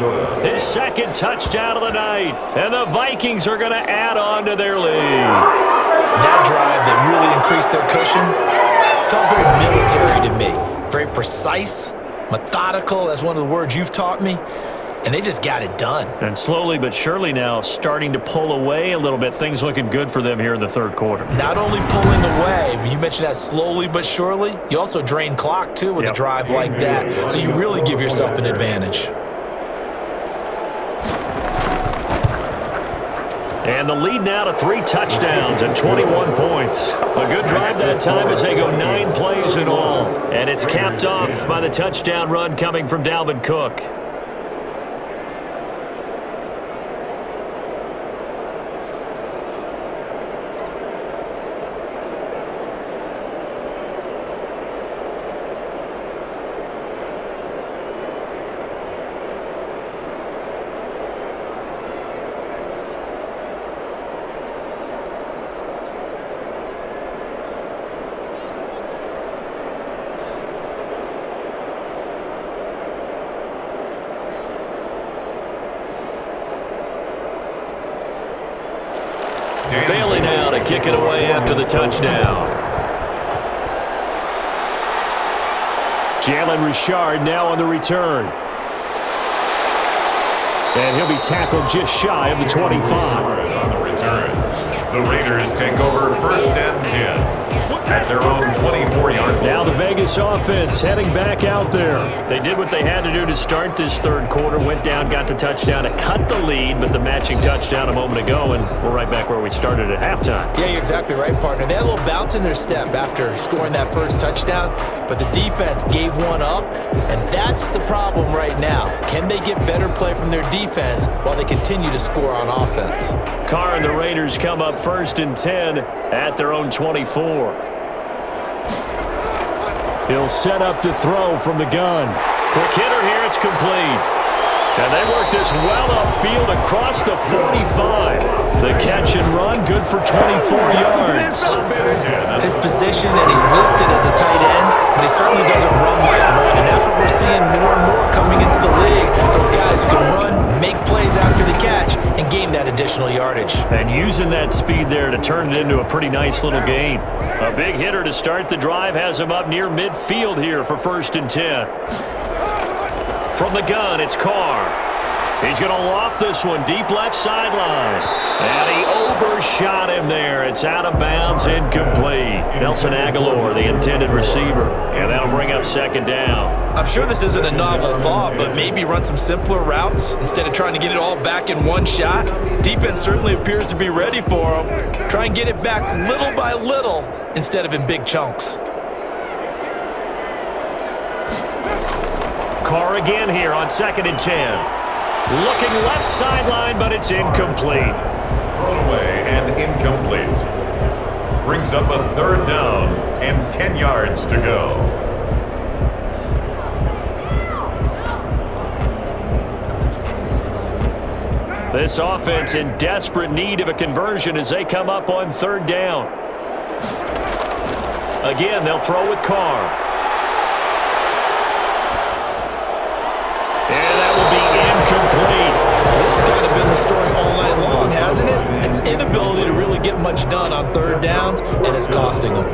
his 2nd touchdown of the night. And the Vikings are going to add on to their lead. That drive that really increased their cushion felt very military to me. Very precise. Methodical, that's one of the words you've taught me, and they just got it done. And slowly but surely now starting to pull away a little bit. Things looking good for them here in the 3rd quarter. Not only pulling away, but you mentioned that slowly but surely, you also drain clock too with a drive like that, so you really give yourself an advantage. And the lead now to 3 touchdowns and 21 points. A good drive that time as they go 9 plays in all. And it's capped off by the touchdown run coming from Dalvin Cook. Bailey now to kick it away after the touchdown. Jalen Richard now on the return. And he'll be tackled just shy of the 25. On the return, the Raiders take over first and 10 at their own 24-yard line. Now the Vegas offense heading back out there. They did what they had to do to start this third quarter. Went down, got the touchdown to cut the lead, but the matching touchdown a moment ago, and we're right back where we started at halftime. Yeah, you're exactly right, partner. They had a little bounce in their step after scoring that first touchdown, but the defense gave one up, and that's the problem right now. Can they get better play from their defense while they continue to score on offense? Carr and the Raiders come up first and 10 at their own 24. He'll set up to throw from the gun. Quick hitter here, it's complete. And they work this well upfield across the 45. The catch and run, good for 24 yards. His position, and he's listed as a tight end, but he certainly doesn't run like one, and that's what we're seeing more and more coming into the league. Those guys who can run, make plays after the catch, and gain that additional yardage. And using that speed there to turn it into a pretty nice little gain. A big hitter to start the drive has him up near midfield here for first and 10. From the gun, it's Carr. He's going to loft this one deep left sideline. And he overshot him there. It's out of bounds, incomplete. Nelson Aguilar, the intended receiver. And that'll bring up second down. I'm sure this isn't a novel thought, but maybe run some simpler routes instead of trying to get it all back in one shot. Defense certainly appears to be ready for him. Try and get it back little by little instead of in big chunks. Carr again here on second and 10. Looking left sideline, but it's incomplete. Thrown away and incomplete. Brings up a third down and 10 yards to go. This offense in desperate need of a conversion as they come up on third down. Again, they'll throw with Carr. And that will be incomplete. This has kind of been the story all night long, hasn't it? An inability to really get much done on third downs, and it's costing them.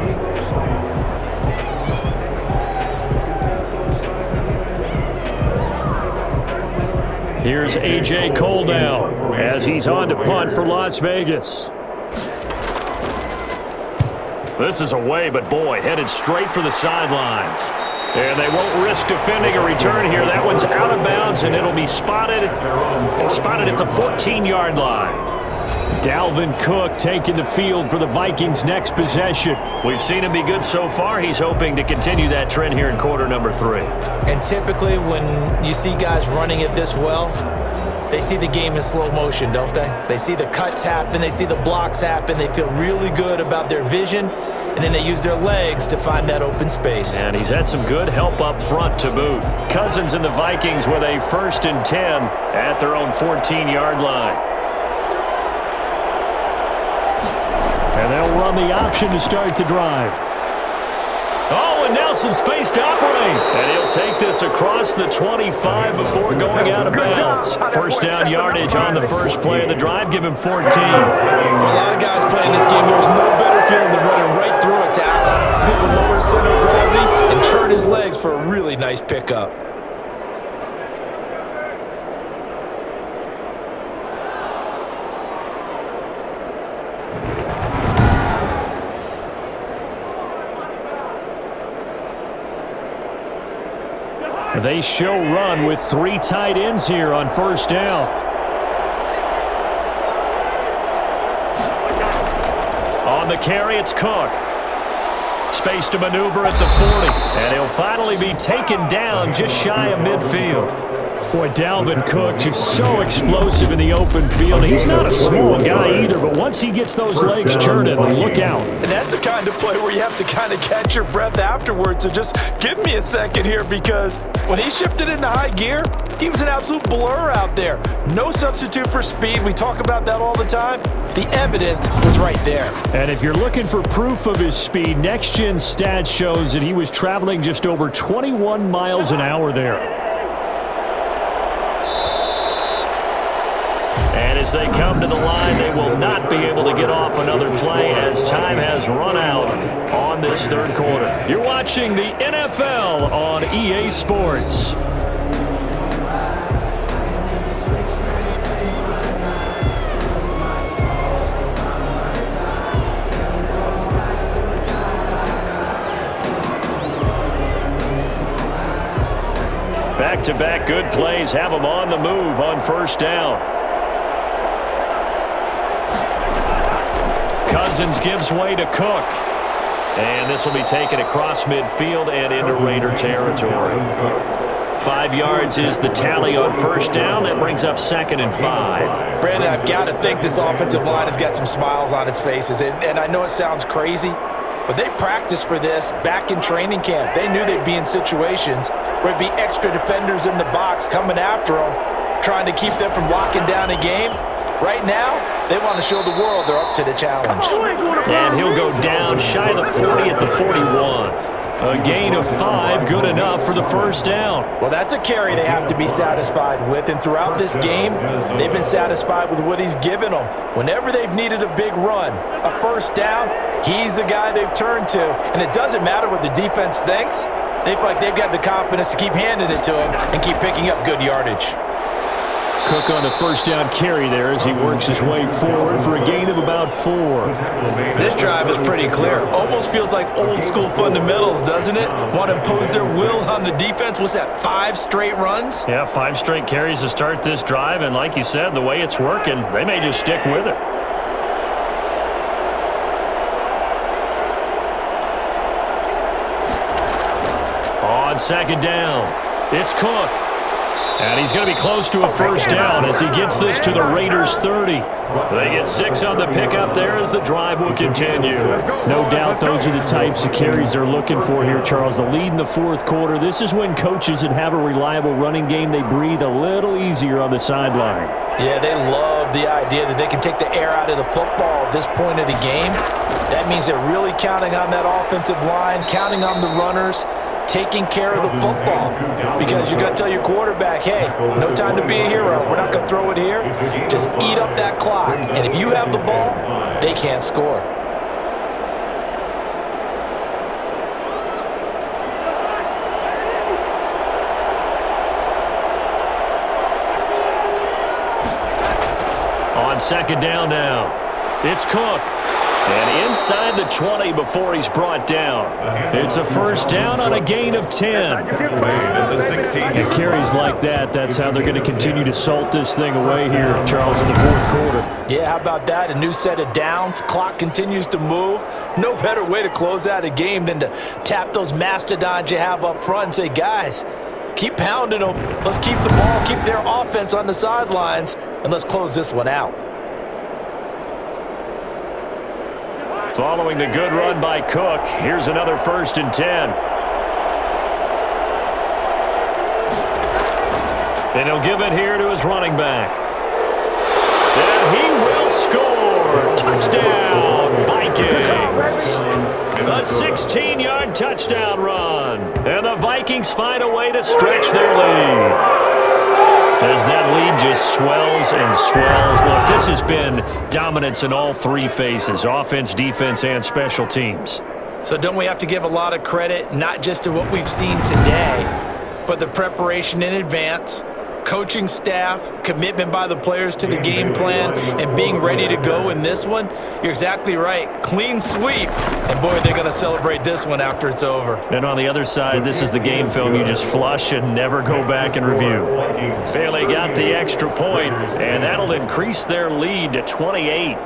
Here's A.J. Cole now as he's on to punt for Las Vegas. This is away, but boy, headed straight for the sidelines. And they won't risk defending a return here. That one's out of bounds, and it'll be spotted at the 14-yard line. Dalvin Cook taking the field for the Vikings' next possession. We've seen him be good so far. He's hoping to continue that trend here in quarter number 3. And typically when you see guys running it this well, they see the game in slow motion, don't they? They see the cuts happen. They see the blocks happen. They feel really good about their vision. And then they use their legs to find that open space. And he's had some good help up front to boot. Cousins and the Vikings with a first and 10 at their own 14-yard line. And they'll run the option to start the drive. Oh, and now some space to operate. And he'll take this across the 25 before going out of bounds. First down yardage on the first play of the drive. Give him 14. For a lot of guys playing this game, there's no better feeling than running right through a tackle. He's able to lower his center of gravity and turn his legs for a really nice pickup. They show run with 3 tight ends here on first down. On the carry, it's Cook. Space to maneuver at the 40. And he'll finally be taken down just shy of midfield. Boy, Dalvin Cook just so explosive in the open field. He's not a small guy either, but once he gets those legs churning, look out. And that's the kind of play where you have to kind of catch your breath afterwards. So just give me a second here, because when he shifted into high gear, he was an absolute blur out there. No substitute for speed. We talk about that all the time. The evidence was right there. And if you're looking for proof of his speed, Next Gen Stats shows that he was traveling just over 21 miles an hour there. And as they come to the line, they will not be able to get off another play as time has run out on this third quarter. You're watching the NFL on EA Sports. Back-to-back good plays have them on the move on first down. Cousins gives way to Cook. And this will be taken across midfield and into Raider territory. 5 yards is the tally on first down. That brings up 2nd and 5. Brandon, I've got to think this offensive line has got some smiles on its faces. And I know it sounds crazy, but they practiced for this back in training camp. They knew they'd be in situations where it'd be extra defenders in the box coming after them, trying to keep them from locking down a game. Right now, they want to show the world they're up to the challenge. And he'll go down shy of the 40 at the 41. A gain of 5, good enough for the first down. Well, that's a carry they have to be satisfied with. And throughout this game, they've been satisfied with what he's given them. Whenever they've needed a big run, a first down, he's the guy they've turned to. And it doesn't matter what the defense thinks. They feel like they've got the confidence to keep handing it to him and keep picking up good yardage. Cook on the first down carry there as he works his way forward for a gain of about 4. This drive is pretty clear. Almost feels like old school fundamentals, doesn't it? Want to impose their will on the defense. What's that, 5 straight runs? Yeah, 5 straight carries to start this drive. And like you said, the way it's working, they may just stick with it. On second down, it's Cook. And he's going to be close to a first down as he gets this to the Raiders' 30. They get 6 on the pickup there as the drive will continue. No doubt those are the types of carries they're looking for here, Charles. The lead in the fourth quarter. This is when coaches that have a reliable running game, they breathe a little easier on the sideline. Yeah, they love the idea that they can take the air out of the football at this point of the game. That means they're really counting on that offensive line, counting on the runners, taking care of the football, because you're going to tell your quarterback, hey, no time to be a hero. We're not going to throw it here. Just eat up that clock. And if you have the ball, they can't score. On second down now, it's Cook. And inside the 20 before he's brought down. It's a first down on a gain of 10. And carries like that, that's how they're going to continue to salt this thing away here, Charles, in the fourth quarter. Yeah, how about that? A new set of downs. Clock continues to move. No better way to close out a game than to tap those mastodons you have up front and say, guys, keep pounding them. Let's keep the ball, keep their offense on the sidelines, and let's close this one out. Following the good run by Cook, here's another 1st and 10. And he'll give it here to his running back. And he will score. Touchdown, Vikings. A 16-yard touchdown run. And the Vikings find a way to stretch their lead. As that lead just swells and swells. Look, this has been dominance in all 3 phases, offense, defense, and special teams. So don't we have to give a lot of credit, not just to what we've seen today, but the preparation in advance, coaching staff, commitment by the players to the game plan, and being ready to go in this one? You're exactly right. Clean sweep. And, boy, they're going to celebrate this one after it's over. And on the other side, this is the game film you just flush and never go back and review. Bailey got the extra point, and that'll increase their lead to 28.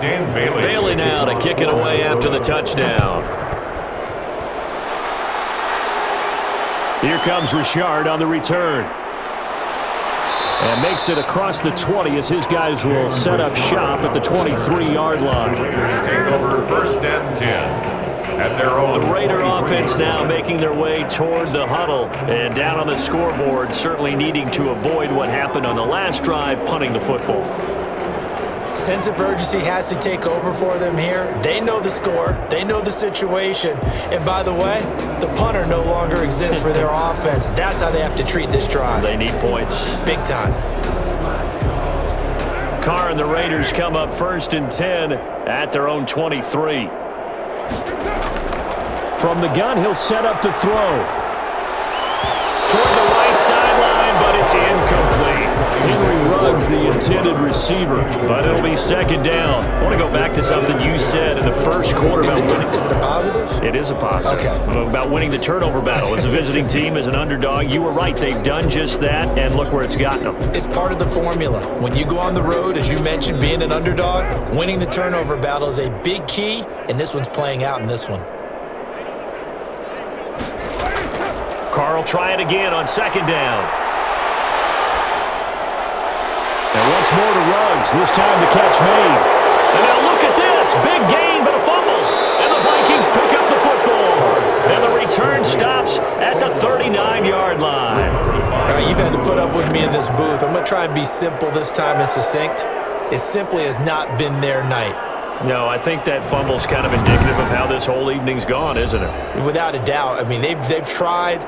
Bailey now to kick it away after the touchdown. Here comes Richard on the return. And makes it across the 20 as his guys will set up shop at the 23-yard line. Take over first and 10. At their own the Raider offense now making their way toward the huddle. And down on the scoreboard, certainly needing to avoid what happened on the last drive, punting the football. Sense of urgency has to take over for them here. They know the score. They know the situation. And by the way, the punter no longer exists for their offense. That's how they have to treat this drive. They need points. Big time. Carr and the Raiders come up first and 10 at their own 23. From the gun, he'll set up to throw. Toward the right sideline, but it's incomplete. Henry Ruggs, the intended receiver, but it'll be second down. I want to go back to something you said in the first quarter. Is it a positive? It is a positive. Okay. About winning the turnover battle. As a visiting team, as an underdog, you were right. They've done just that, and look where it's gotten them. It's part of the formula. When you go on the road, as you mentioned, being an underdog, winning the turnover battle is a big key, and this one's playing out in this one. Carr will try it again on second down. And once more to Ruggs, this time the catch made. And now look at this, big gain but a fumble. And the Vikings pick up the football. And the return stops at the 39-yard line. All right, you've had to put up with me in this booth. I'm going to try and be simple this time and succinct. It simply has not been their night. No, I think that fumble's kind of indicative of how this whole evening's gone, isn't it? Without a doubt. I mean, they've tried,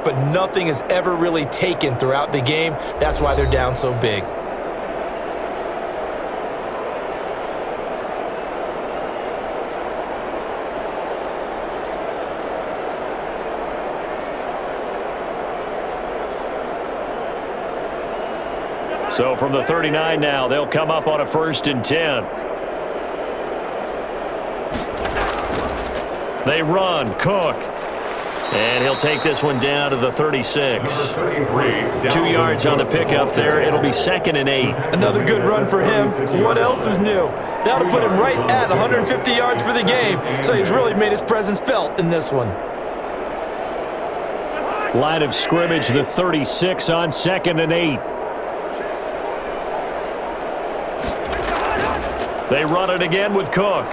but nothing has ever really taken throughout the game. That's why they're down so big. So from the 39 now, they'll come up on a first and 10. They run, Cook, and he'll take this one down to the 36. 2 yards on the pickup there. It'll be second and 8. Another good run for him. What else is new? That'll put him right at 150 yards for the game, so he's really made his presence felt in this one. Line of scrimmage, the 36 on second and 8. They run it again with Cook.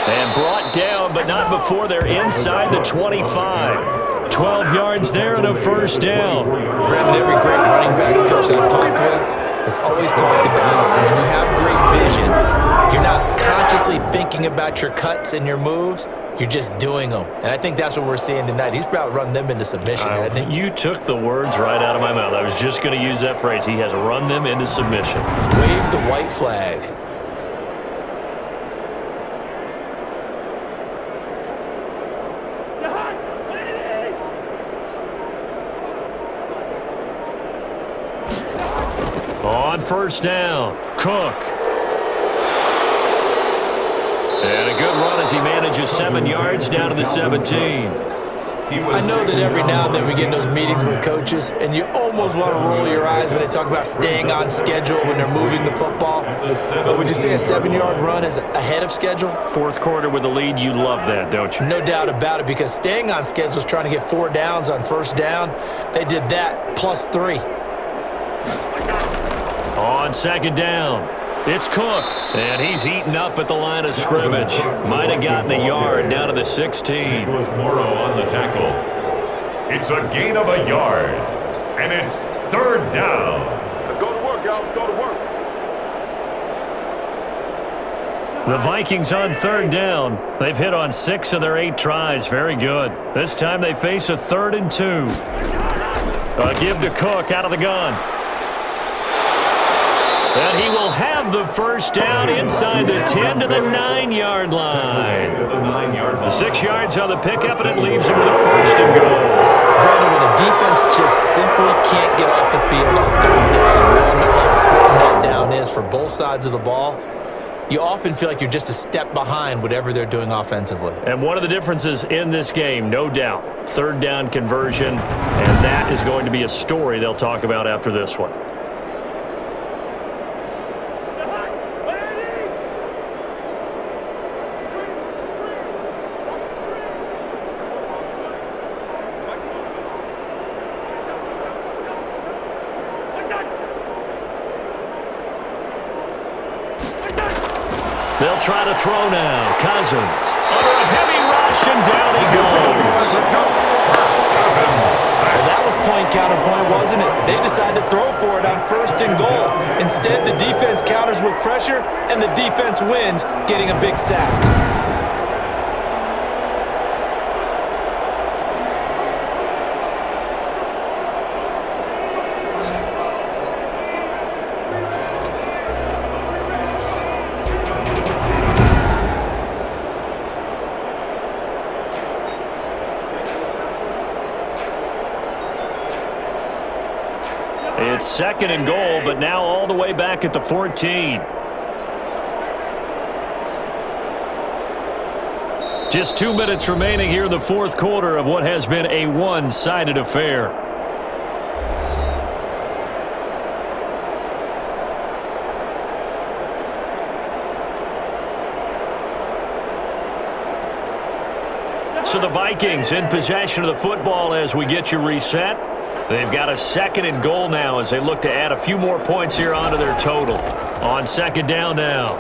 And brought down, but not before they're inside the 25. 12 yards there and a first down. Brandon, every great running backs coach that I've talked with has always talked about when you have great vision, you're not consciously thinking about your cuts and your moves. You're just doing them. And I think that's what we're seeing tonight. He's about to run them into submission, hasn't he? You took the words right out of my mouth. I was just going to use that phrase. He has run them into submission. Wave the white flag. On first down, Cook. And a good run as he manages 7 yards down to the 17. I know that every now and then we get in those meetings with coaches, and you almost want to roll your eyes when they talk about staying on schedule when they're moving the football. But would you say a 7-yard run is ahead of schedule? Fourth quarter with the lead, you love that, don't you? No doubt about it, because staying on schedule is trying to get 4 downs on first down. They did that plus 3. On second down, it's Cook, and he's eaten up at the line of scrimmage. Might have gotten a yard down to the 16. It was Morrow on the tackle. It's a gain of a yard, and it's third down. Let's go to work, y'all. Let's go to work. The Vikings on third down. They've hit on 6 of their 8 tries. Very good. This time they face a 3rd and 2. A give to Cook out of the gun. And he will have the first down inside the 10 to the 9-yard line. The 6 yards on the pickup, and it leaves him with a first and goal. Brandon, when a defense just simply can't get off the field on third down, we all know how important that down is for both sides of the ball. You often feel like you're just a step behind whatever they're doing offensively. And one of the differences in this game, no doubt, third down conversion, and that is going to be a story they'll talk about after this one. They'll try to throw now. Cousins under a heavy rush, and down he goes. Well, that was point counterpoint, wasn't it? They decided to throw for it on 1st and goal. Instead, the defense counters with pressure, and the defense wins, getting a big sack. It's 2nd and goal, but now all the way back at the 14. Just 2 minutes remaining here in the 4th quarter of what has been a one-sided affair. So the Vikings in possession of the football as we get you reset. They've got a 2nd and goal now as they look to add a few more points here onto their total. On 2nd down now,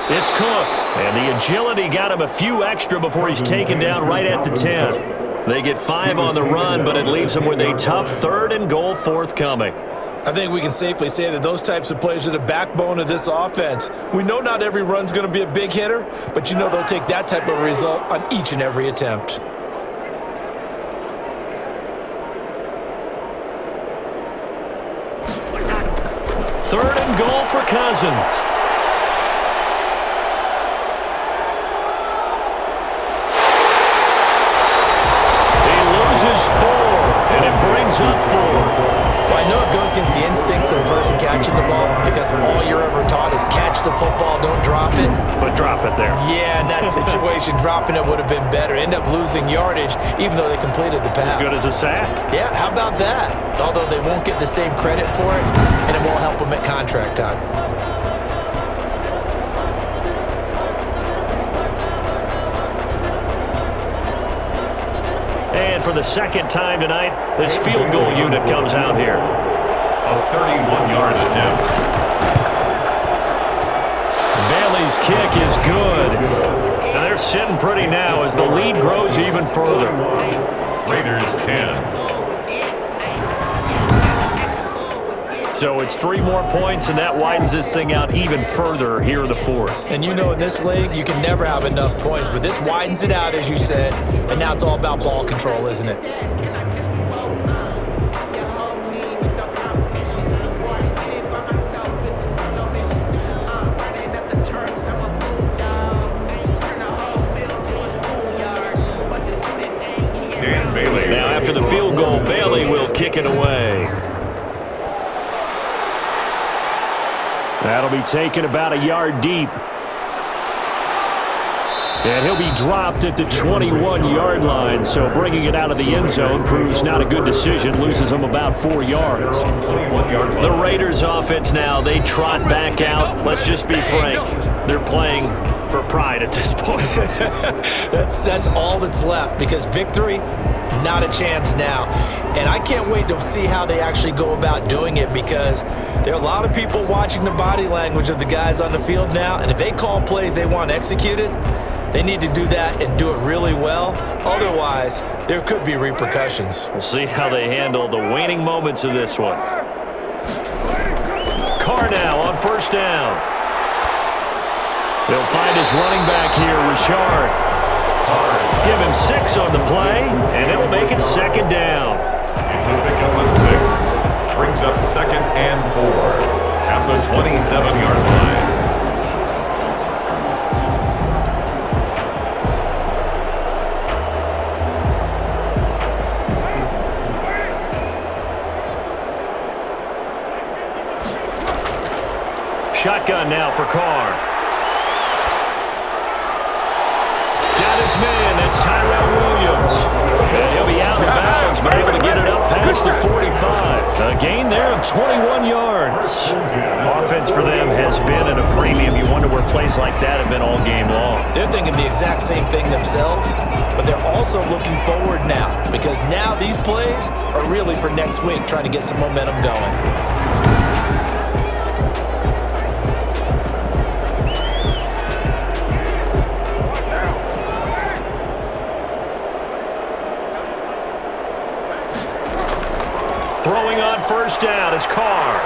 it's Cook. And the agility got him a few extra before he's taken down right at the 10. They get 5 on the run, but it leaves them with a tough 3rd and goal forthcoming. I think we can safely say that those types of plays are the backbone of this offense. We know not every run's going to be a big hitter, but you know they'll take that type of result on each and every attempt. 3rd and goal for Cousins. He loses 4, and it brings up 4. Well, I know it goes against the instincts of the person catching the ball because all you're ever taught is catch the football, don't drop it. But drop it there. Yeah, in that situation, dropping it would have been better. End up losing yardage even though they completed the pass. As good as a sack. Yeah, how about that? Although they won't get the same credit for it, and it won't help them at contract time. And for the 2nd time tonight, this field goal unit comes out here. A 31-yard attempt. Bailey's kick is good. And they're sitting pretty now as the lead grows even further. Raiders 10. So it's 3 more points, and that widens this thing out even further here in the 4th. And you know in this league, you can never have enough points, but this widens it out, as you said, and now it's all about ball control, isn't it? Now after the field goal, Bailey will kick it away. That'll be taken about a yard deep. And he'll be dropped at the 21-yard line, so bringing it out of the end zone proves not a good decision, loses him about 4 yards. The Raiders offense now, they trot back out. Let's just be frank, they're playing for pride at this point. That's all that's left because victory, not a chance now. And I can't wait to see how they actually go about doing it because there are a lot of people watching the body language of the guys on the field now, and if they call plays they want executed, they need to do that and do it really well. Otherwise, there could be repercussions. We'll see how they handle the waning moments of this one. Carr now on 1st down. They'll find his running back here, Richard. Give him 6 on the play, and it'll make it 2nd down. It's a pickup of 6. Brings up 2nd and 4 at the 27-yard line. Shotgun now for Carr. Got his man. That's Tyrell Williams. And he'll be out of bounds, but able to get it up past the 45. A gain there of 21 yards. Offense for them has been at a premium. You wonder where plays like that have been all game long. They're thinking the exact same thing themselves, but they're also looking forward now because now these plays are really for next week, trying to get some momentum going. Throwing on first down is Carr.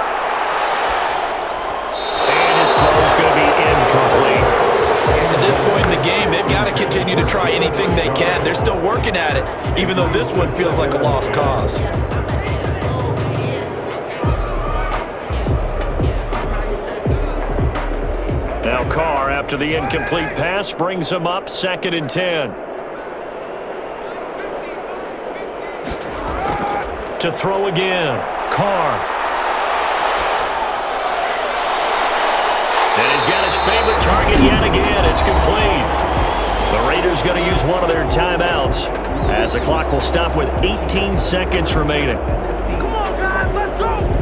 And his throw is going to be incomplete. At this point in the game, they've got to continue to try anything they can. They're still working at it, even though this one feels like a lost cause. Now Carr, after the incomplete pass, brings him up 2nd and 10. To throw again, Carr. And he's got his favorite target yet again. It's complete. The Raiders going to use one of their timeouts as the clock will stop with 18 seconds remaining. Come on, guys, let's go.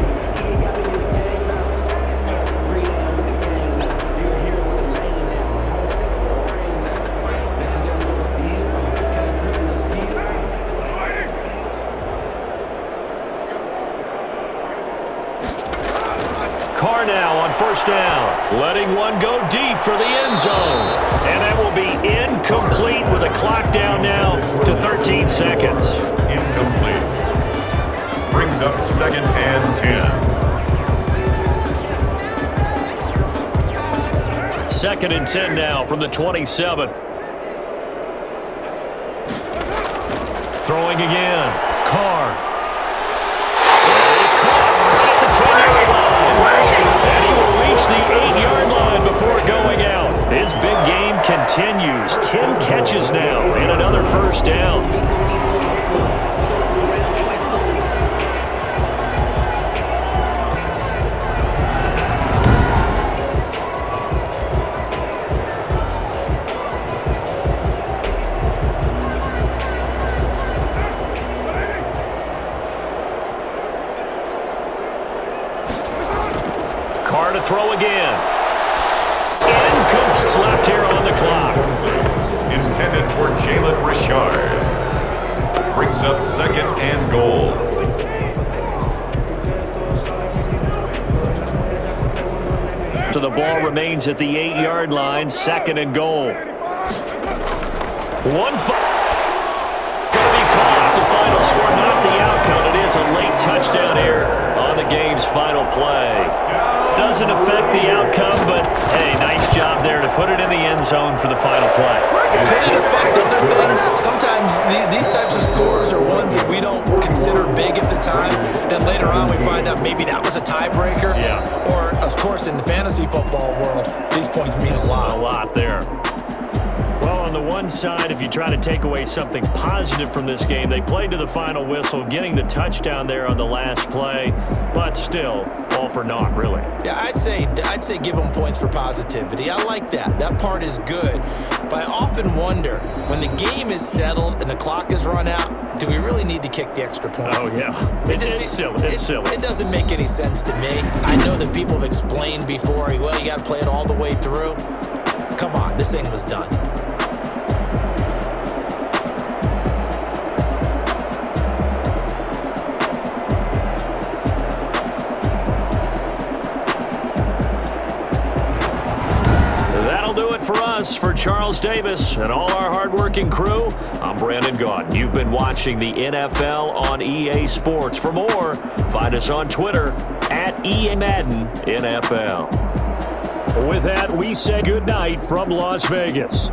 Carr now on first down, letting one go deep for the end zone. And that will be incomplete with a clock down now to 13 seconds. Incomplete. Brings up 2nd and 10. 2nd and 10 now from the 27. Throwing again, Carr. It is caught right at the 10-yard line. And he will reach the 8-yard line before going out. His big game continues. 10 catches now and another first down. Carr to throw again. Incomplete. Left here on the clock. Intended for Jalen Richard. Brings up 2nd and goal. So the ball remains at the 8-yard line. 2nd and goal. One going to be caught. The final score, not the outcome. It is a late touchdown error on the game's final play. Doesn't affect the outcome, but hey, nice job there to put it in the end zone for the final play. Could it affect other things? Sometimes these types of scores are ones that we don't consider big at the time. Then later on we find out maybe that was a tiebreaker. Yeah. Or, of course, in the fantasy football world, these points mean a lot. A lot there. Well, on the one side, if you try to take away something positive from this game, they played to the final whistle, getting the touchdown there on the last play, but still, all for naught, really. Yeah, I'd say give them points for positivity. I like that. That part is good. But I often wonder, when the game is settled and the clock is run out, do we really need to kick the extra point? Oh, yeah. It's silly. It's silly. It doesn't make any sense to me. I know that people have explained before, well, you got to play it all the way through. Come on, this thing was done. For us, for Charles Davis and all our hardworking crew, I'm Brandon Gaudin. You've been watching the NFL on EA Sports. For more, find us on Twitter at EA Madden NFL. With that, we say goodnight from Las Vegas.